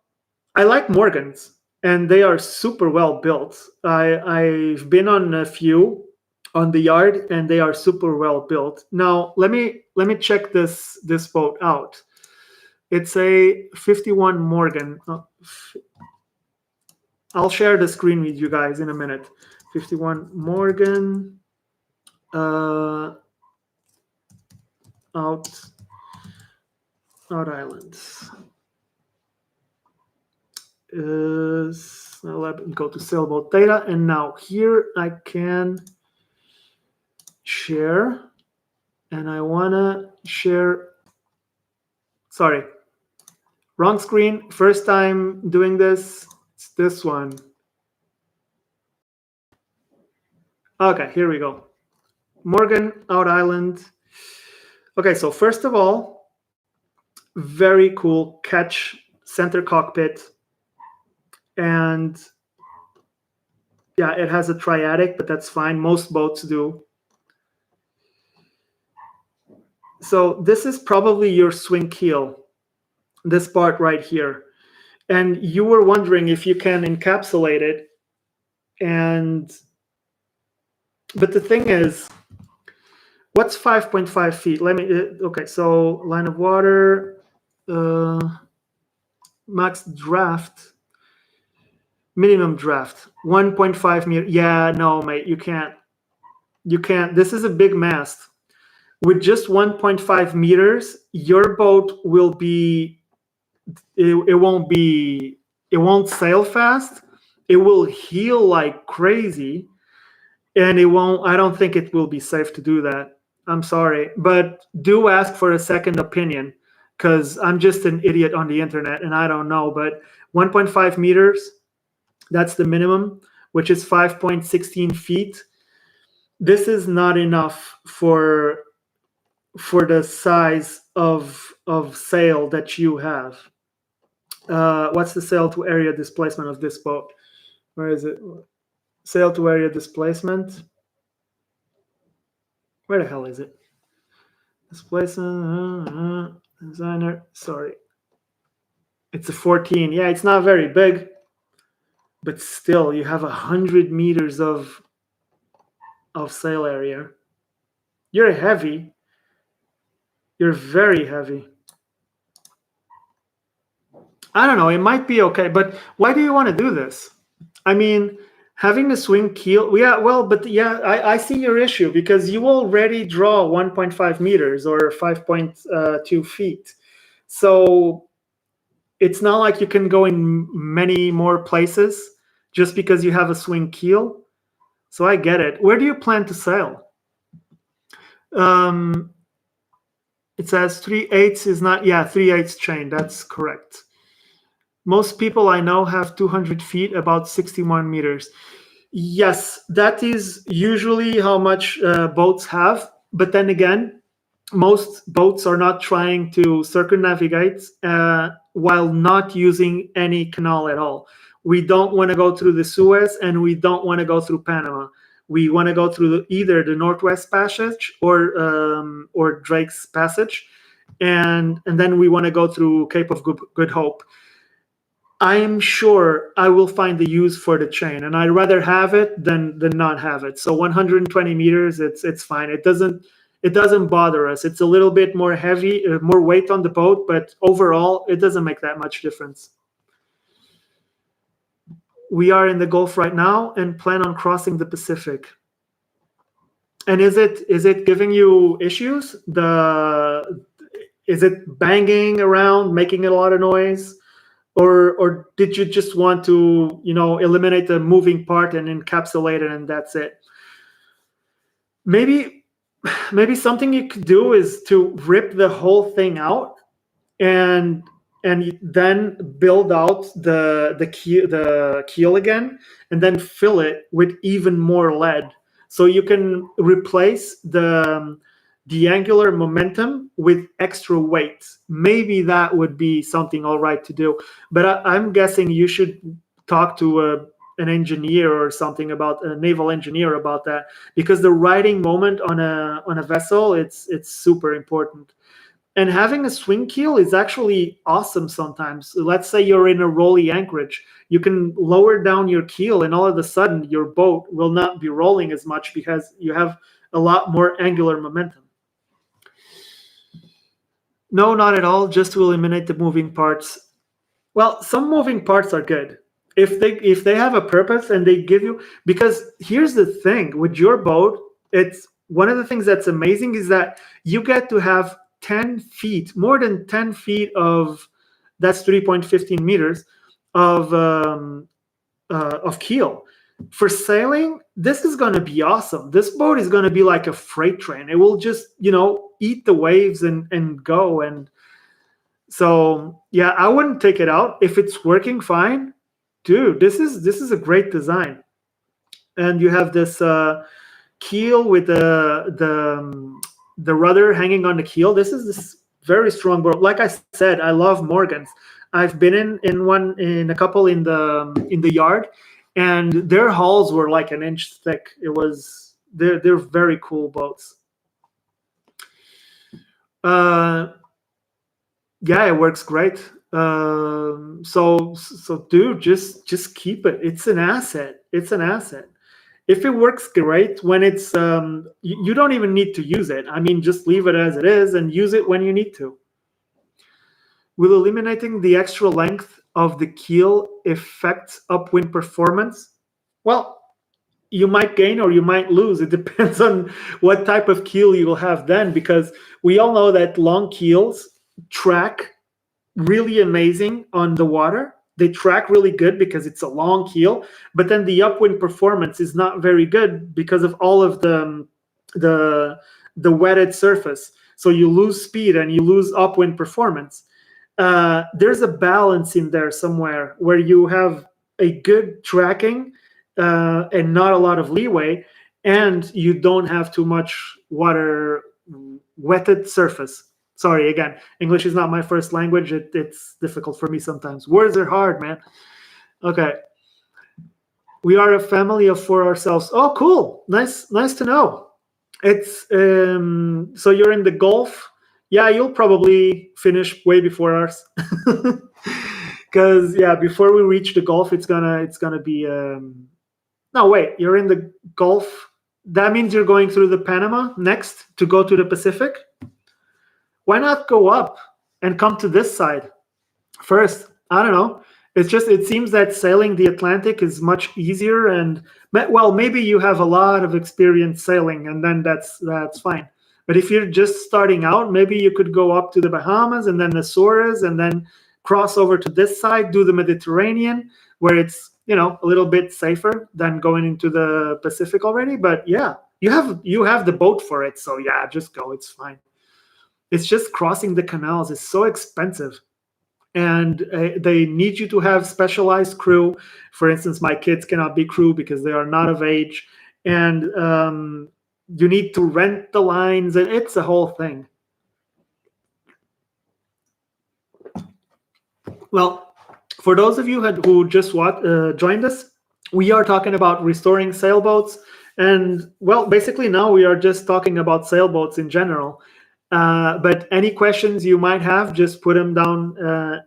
I like Morgans, and they are super well built. I've been on a few on the yard, and they are super well built. Now, let me check this boat out. It's a 51 Morgan. I'll share the screen with you guys in a minute. 51 Morgan out islands. Now let me go to Sailboat data, and now here I can share, and I wanna share. Sorry, wrong screen. First time doing this. It's this one. Okay, here we go. Morgan out island. Okay, so first of all, very cool catch center cockpit. And yeah, it has a triadic, but that's fine. Most boats do. So this is probably your swing keel, this part right here. And you were wondering if you can encapsulate it. But the thing is, what's 5.5 feet? Okay, so line of water, max draft. Minimum draft, 1.5 meter. Yeah, no, mate, you can't. This is a big mast. With just 1.5 meters, your boat will be. It won't sail fast. It will heel like crazy, and it won't. I don't think it will be safe to do that. I'm sorry, but do ask for a second opinion, because I'm just an idiot on the internet and I don't know. But 1.5 meters. That's the minimum, which is 5.16 feet. This is not enough for the size of sail that you have. What's the sail to area displacement of this boat? Where is it? Sail to area displacement. Where the hell is it? Displacement, designer. Sorry. It's a 14. Yeah, it's not very big. But still, you have 100 meters of of sail area. You're heavy. You're very heavy. I don't know. It might be okay, but why do you want to do this? I mean, having a swing keel. Yeah, well, but yeah, I see your issue because you already draw 1.5 meters or 5.2 feet. So it's not like you can go in many more places just because you have a swing keel. So I get it. Where do you plan to sail? Um, it says 3/8 is not, yeah, 3/8 chain. That's correct. Most people I know have 200 feet, about 61 meters. Yes, that is usually how much boats have. But then again, most boats are not trying to circumnavigate while not using any canal at all. We don't want to go through the Suez and we don't want to go through Panama. We want to go through either the Northwest Passage or Drake's Passage, and then we want to go through Cape of Good Hope. I'm sure I will find the use for the chain, and I'd rather have it than not have it. So 120 meters, it's fine. It doesn't bother us. It's a little bit more heavy, more weight on the boat, but overall, it doesn't make that much difference. We are in the Gulf right now and plan on crossing the Pacific. And is it giving you issues? Is it banging around, making a lot of noise? Or did you just want to eliminate the moving part and encapsulate it and that's it? Maybe something you could do is to rip the whole thing out and then build out the keel again and then fill it with even more lead, so you can replace the angular momentum with extra weight. Maybe that would be something all right to do. But I'm guessing you should talk to an engineer or something, about a naval engineer, about that, because the riding moment on a vessel, it's super important. And having a swing keel is actually awesome sometimes. Let's say you're in a rolly anchorage. You can lower down your keel and all of a sudden your boat will not be rolling as much because you have a lot more angular momentum. No, not at all. Just to eliminate the moving parts. Well, some moving parts are good if they have a purpose and they give you. Because here's the thing with your boat, it's one of the things that's amazing is that you get to have 10 feet, more than 10 feet of, that's 3.15 meters of keel. For sailing, this is going to be awesome. This boat is going to be like a freight train. It will just, eat the waves and go. And so, yeah, I wouldn't take it out. If it's working fine, dude, this is a great design. And you have this keel with the rudder hanging on the keel. This is this very strong boat. Like I said, I love Morgans. I've been in a couple in the yard, and their hulls were like an inch thick. They're very cool boats. Yeah, it works great. So dude, just keep it. It's an asset. If it works great, when it's you don't even need to use it. I mean, just leave it as it is and use it when you need to. Will eliminating the extra length of the keel affect upwind performance? Well, you might gain or you might lose. It depends on what type of keel you will have then, because we all know that long keels track really amazing on the water. They track really good because it's a long keel, but then the upwind performance is not very good because of all of the wetted surface. So you lose speed and you lose upwind performance. There's a balance in there somewhere where you have a good tracking and not a lot of leeway, and you don't have too much water wetted surface. Sorry, again, English is not my first language. It's difficult for me sometimes. Words are hard, man. Okay. We are a family of 4 ourselves. Oh, cool. Nice to know. It's so you're in the Gulf. Yeah, you'll probably finish way before us. Because yeah, before we reach the Gulf, it's gonna be no, wait, you're in the Gulf. that means you're going through the Panama next to go to the Pacific. Why not go up and come to this side first? I don't know. It's just it seems that sailing the Atlantic is much easier, and well, maybe you have a lot of experience sailing, and then that's fine. But if you're just starting out, maybe you could go up to the Bahamas and then the Azores, and then cross over to this side, do the Mediterranean, where it's a little bit safer than going into the Pacific already. But yeah, you have the boat for it, so yeah, just go. It's fine. It's just crossing the canals is so expensive, and they need you to have specialized crew. For instance, my kids cannot be crew because they are not of age, and you need to rent the lines, and it's a whole thing. Well, for those of you who just joined us, we are talking about restoring sailboats, and well, basically now we are just talking about sailboats in general. But any questions you might have, just put them down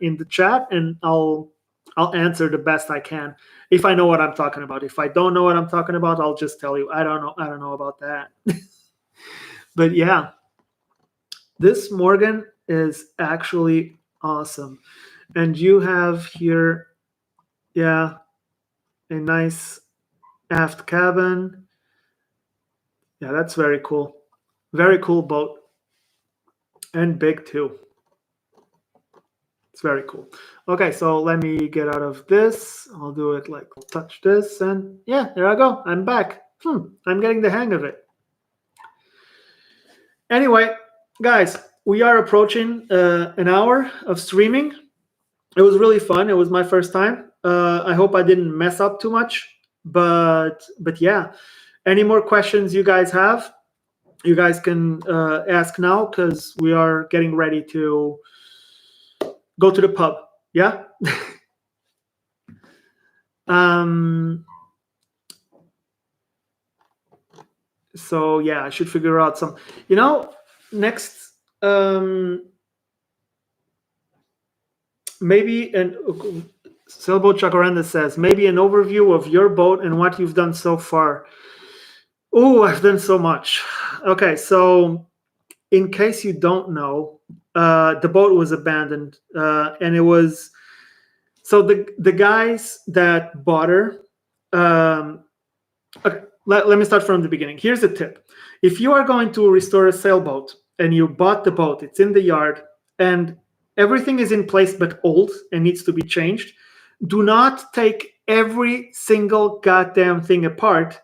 in the chat, and I'll answer the best I can. If I know what I'm talking about. If I don't know what I'm talking about, I'll just tell you I don't know about that. But yeah, this Morgan is actually awesome, and you have here, yeah, a nice aft cabin. Yeah, that's very cool. Very cool boat, and big too. It's very cool. Okay, so let me get out of this. I'll do it like touch this, and yeah, there I go. I'm back. I'm getting the hang of it. Anyway, guys, we are approaching an hour of streaming. It was really fun. It was my first time. I hope I didn't mess up too much, but yeah. Any more questions you guys have? You guys can ask now, because we are getting ready to go to the pub. Yeah. So yeah, I should figure out some. Next, maybe Sailboat Chakaranda says maybe an overview of your boat and what you've done so far. Oh, I've done so much. Okay, so in case you don't know, the boat was abandoned, and it was. So the guys that bought her. Okay, let me start from the beginning. Here's a tip: if you are going to restore a sailboat and you bought the boat, it's in the yard, and everything is in place but old and needs to be changed, do not take every single goddamn thing apart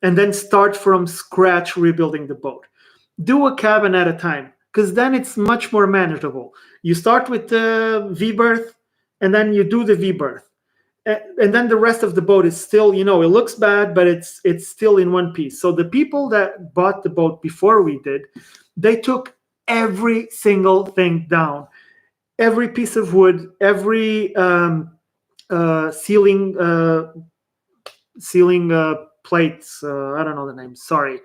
and then start from scratch rebuilding the boat. Do a cabin at a time, because then it's much more manageable. You start with the V-berth, and then you do the V-berth, and then the rest of the boat is still, it looks bad, but it's still in one piece. So the people that bought the boat before we did, they took every single thing down, every piece of wood, every ceiling plates, I don't know the name, sorry,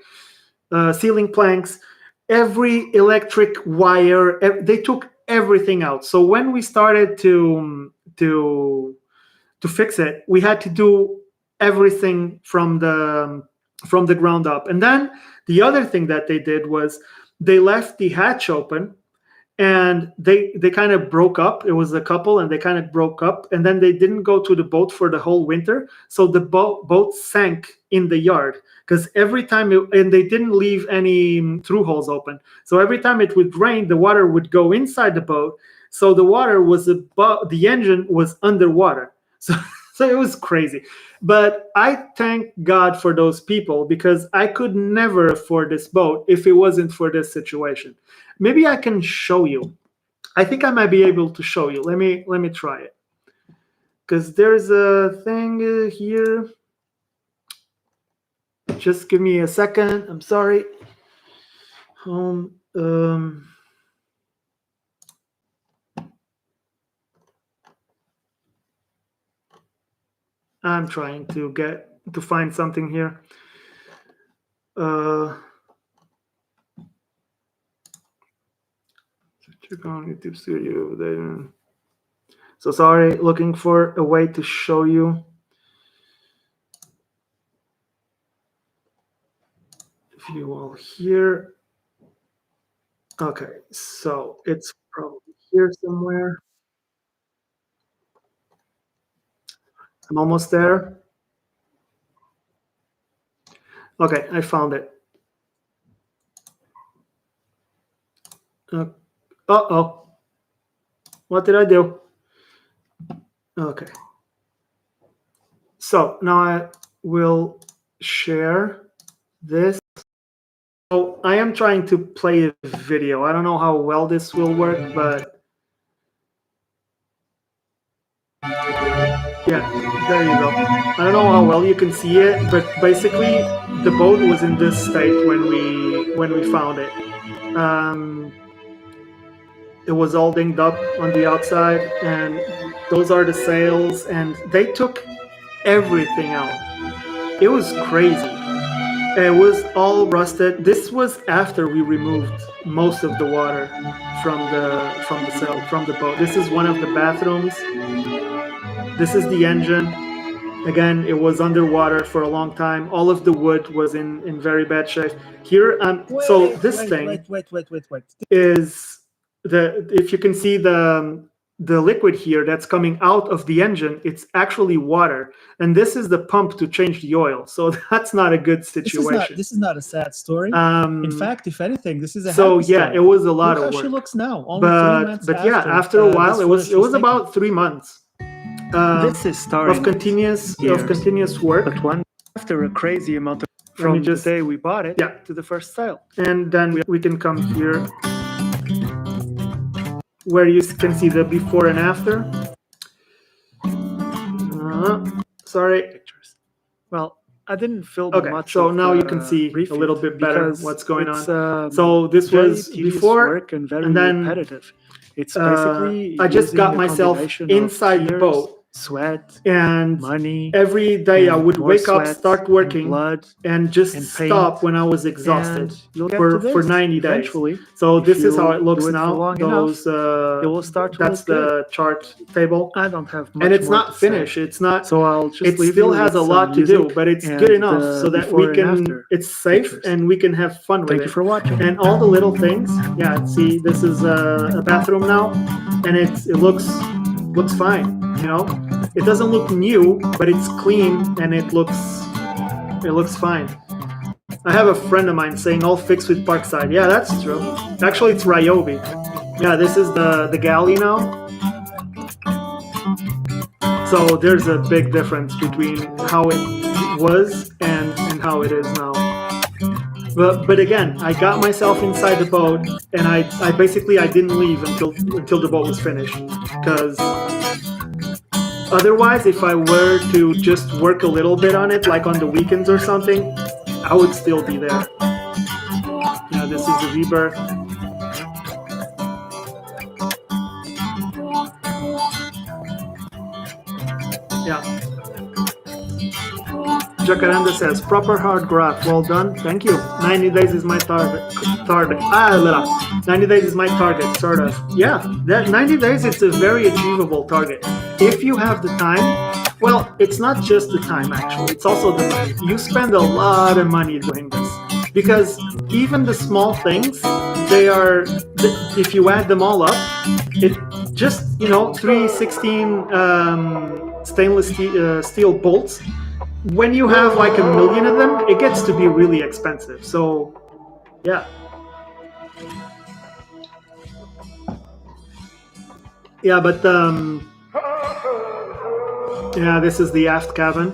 ceiling planks, every electric wire, they took everything out. So when we started to fix it, we had to do everything from the ground up. And then the other thing that they did was they left the hatch open, and they kind of broke up. It was a couple, and they kind of broke up, and then they didn't go to the boat for the whole winter. So the boat sank in the yard, because every time and they didn't leave any through holes open. So every time it would rain, the water would go inside the boat. So the water was above, the engine was underwater. So it was crazy. But I thank God for those people, because I could never afford this boat if it wasn't for this situation. Maybe I can show you. I think I might be able to show you. Let me try it. Because there's a thing here. Just give me a second. I'm sorry. Home. I'm trying to find something here. Check on YouTube Studio. So sorry, looking for a way to show you. fuel here. Okay, so it's probably here somewhere. I'm almost there. Okay, I found it. Uh-oh. What did I do? Okay. So now I will share this. So I am trying to play a video. I don't know how well this will work, but yeah, there you go. I don't know how well you can see it, but basically the boat was in this state when we found it. It was all dinged up on the outside, and those are the sails, and they took everything out. It was crazy. It was all rusted. This was after we removed most of the water from the boat. This is one of the bathrooms. This is the engine. Again, it was underwater for a long time. All of the wood was in very bad shape. Here, so this thing is if you can see the liquid here that's coming out of the engine, it's actually water, and this is the pump to change the oil. So that's not a good situation. This is not a sad story. In fact, if anything, this is a happy story. Yeah, it was a lot Look of how work. she looks now. Only 3 months but yeah, after a while, it was about 3 months. This is starting of continuous work. But one after a crazy amount of from the day we bought it to the first sail, and then we can come here where you can see the before and after. Sorry. Pictures. Well, I didn't film much. So now you can see a little bit better what's going on. So this was before, work and very then repetitive. It's basically I just got myself inside the boat. Sweat and money. Every day I would wake up, start working, blood, and just stop when I was exhausted for 90 days. Eventually, so this is how it looks now. Those it will start to that's the chart table. I don't have much and it's more not finished. It's not. So I'll just it leave still you has a with lot to do, but it's good enough so that we can. It's safe pictures. and we can have fun with it. Thank you for watching. And all the little things. Yeah, see, this is a bathroom now, and it looks fine. You know, it doesn't look new, but it's clean and it looks fine. I have a friend of mine saying all fixed with Parkside. Yeah, that's true. Actually, it's Ryobi. Yeah, this is the galley now. So there's a big difference between how it was and how it is now. But again, I got myself inside the boat, and I basically didn't leave until the boat was finished, because otherwise, if I were to just work a little bit on it, like on the weekends or something, I would still be there. Yeah, this is the rebirth. Yeah. Jacaranda says, proper hard graph. Well done. Thank you. 90 days is my target. 90 days is my target, sort of. Yeah, that 90 days, it's a very achievable target. If you have the time, well, it's not just the time, actually. It's also the money. You spend a lot of money doing this. Because even the small things, they are, if you add them all up, it just, 316 stainless steel bolts. When you have like 1 million of them, it gets to be really expensive. So, yeah. Yeah, but yeah, this is the aft cabin.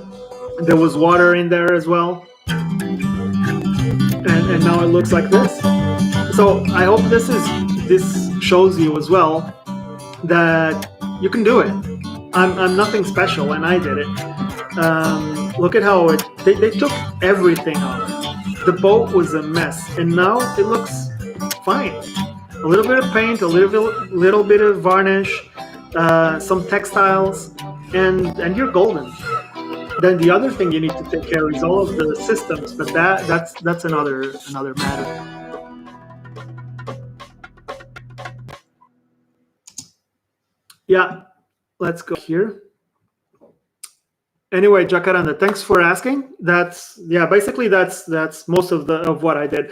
There was water in there as well, and now it looks like this. So I hope this shows you as well that you can do it. I'm nothing special, and I did it. Look at how they took everything off. The boat was a mess, and now it looks fine. A little bit of paint, a little bit of varnish, some textiles, and you're golden. Then the other thing you need to take care of is all of the systems, but that's another matter. Yeah, let's go here. Anyway, Jacaranda, thanks for asking. Basically that's most of what I did.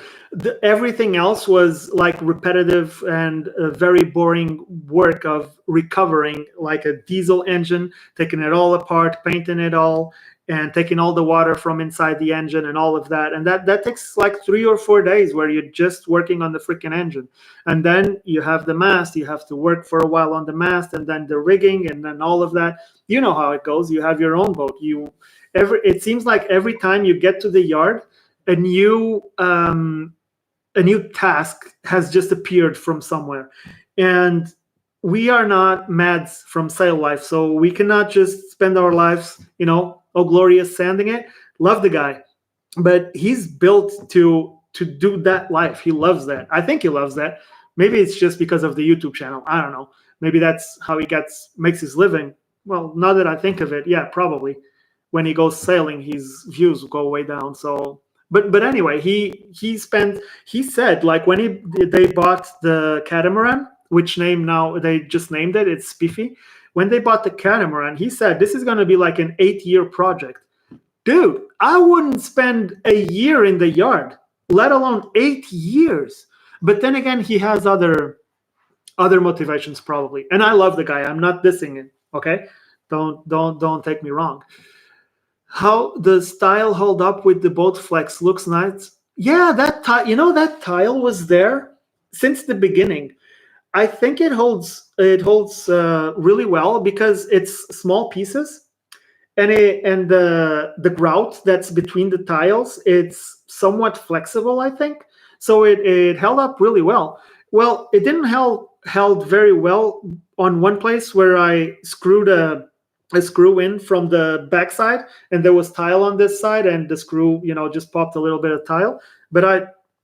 Everything else was like repetitive and very boring work of recovering like a diesel engine, taking it all apart, painting it all, and taking all the water from inside the engine and all of that. And that takes like 3 or 4 days where you're just working on the freaking engine. And then you have the mast, you have to work for a while on the mast, and then the rigging, and then all of that. You know how it goes. You have your own boat. It seems like every time you get to the yard, a new task has just appeared from somewhere. And we are not Mads from Sail Life, so we cannot just spend our lives, oh glorious, sanding it. Love the guy, but he's built to do that life. He loves that. I think he loves that. Maybe it's just because of the YouTube channel. I don't know. Maybe that's how he makes his living. Well, now that I think of it, yeah, probably. When he goes sailing, his views go way down. So, but anyway, he said like when they bought the catamaran, which name now they just named it, it's Spiffy. When they bought the catamaran, he said this is going to be like an 8-year project. Dude, I wouldn't spend a year in the yard, let alone 8 years. But then again, he has other motivations probably, and I love the guy. I'm not dissing him. Okay, don't take me wrong. How the style hold up with the boat flex looks nice. Yeah, that tile was there since the beginning. I think it holds really well because it's small pieces, and the grout that's between the tiles, it's somewhat flexible, I think. So it held up really well. Well, it didn't held very well on one place where I screwed a screw in from the backside, and there was tile on this side, and the screw, just popped a little bit of tile. But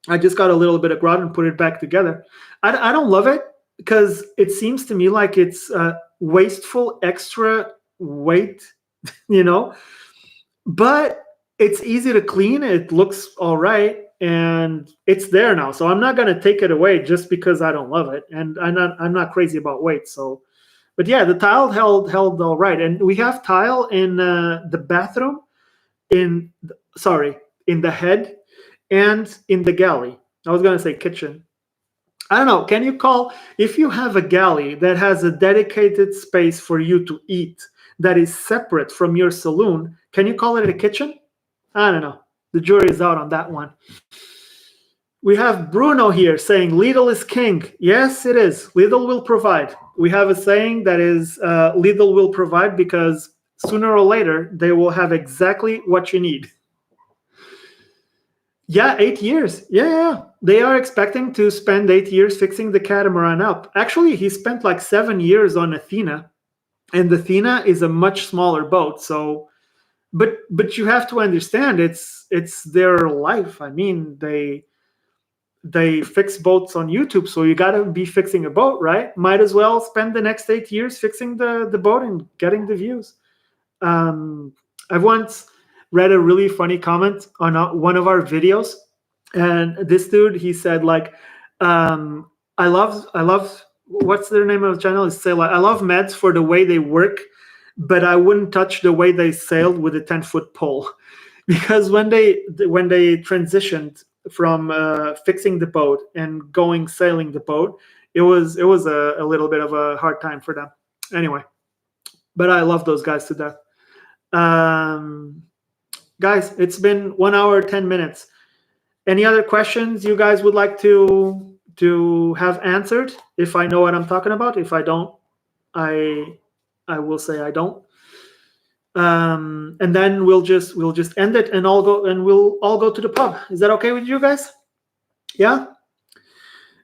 I just got a little bit of grout and put it back together. I don't love it because it seems to me like it's wasteful extra weight, but it's easy to clean. It looks all right. And it's there now, so I'm not going to take it away just because I don't love it, and I'm not crazy about weight. So, but yeah, the tile held all right, and we have tile in the bathroom, in the head, and in the galley. I was going to say kitchen. I don't know. Can you call, if you have a galley that has a dedicated space for you to eat that is separate from your saloon, can you call it a kitchen? I don't know. The jury is out on that one. We have Bruno here saying Lidl is king. Yes, it is. Lidl will provide. We have a saying that is Lidl will provide because sooner or later they will have exactly what you need. Yeah, 8 years. Yeah. They are expecting to spend 8 years fixing the catamaran up. Actually, he spent like 7 years on Athena, and Athena is a much smaller boat. So, but you have to understand it's their life. I mean, they fix boats on YouTube, so you got to be fixing a boat, right? Might as well spend the next 8 years fixing the boat and getting the views. I've once read a really funny comment on one of our videos, and this dude, he said like, I love what's their name of the channel is Sail. I love Meds for the way they work, but I wouldn't touch the way they sailed with a 10-foot pole, because when they transitioned from fixing the boat and going sailing the boat, it was a little bit of a hard time for them. Anyway, but I love those guys to death. Guys, it's been 1 hour 10 minutes. Any other questions you guys would like to have answered? If I know what I'm talking about. If I don't, I will say I don't. And then we'll just end it, and we'll all go to the pub. Is that okay with you guys? Yeah.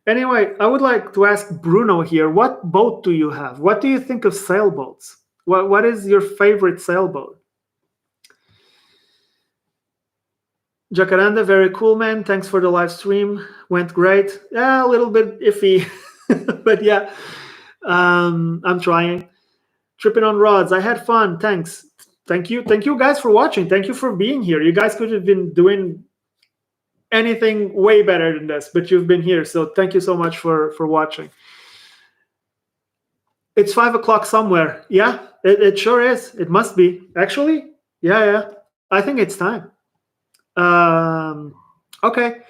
Anyway, I would like to ask Bruno here. What boat do you have? What do you think of sailboats? What is your favorite sailboat? Jacaranda, very cool, man. Thanks for the live stream. Went great. Yeah, a little bit iffy, but yeah, I'm trying. Tripping on rods. I had fun. Thanks. Thank you guys for watching. Thank you for being here. You guys could have been doing anything way better than this, but you've been here, so thank you so much for watching. It's 5 o'clock somewhere. Yeah, it sure is. It must be. Actually, Yeah. I think it's time. Okay.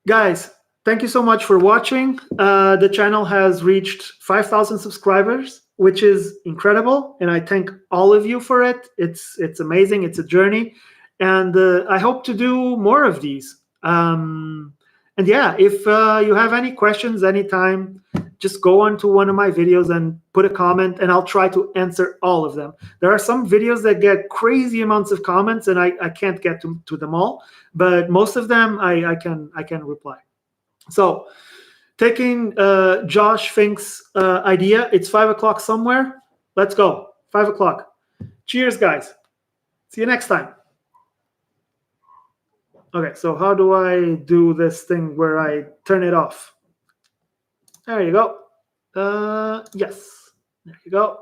Guys, thank you so much for watching. The channel has reached 5,000 subscribers, which is incredible, and I thank all of you for it. It's amazing. It's a journey, and I hope to do more of these. And yeah, if you have any questions anytime, just go on to one of my videos and put a comment, and I'll try to answer all of them. There are some videos that get crazy amounts of comments, and I can't get to them all, but most of them I can reply. So taking Josh Fink's idea, it's 5 o'clock somewhere. Let's go. 5 o'clock. Cheers, guys. See you next time. Okay, so how do I do this thing where I turn it off? There you go. Yes. There you go.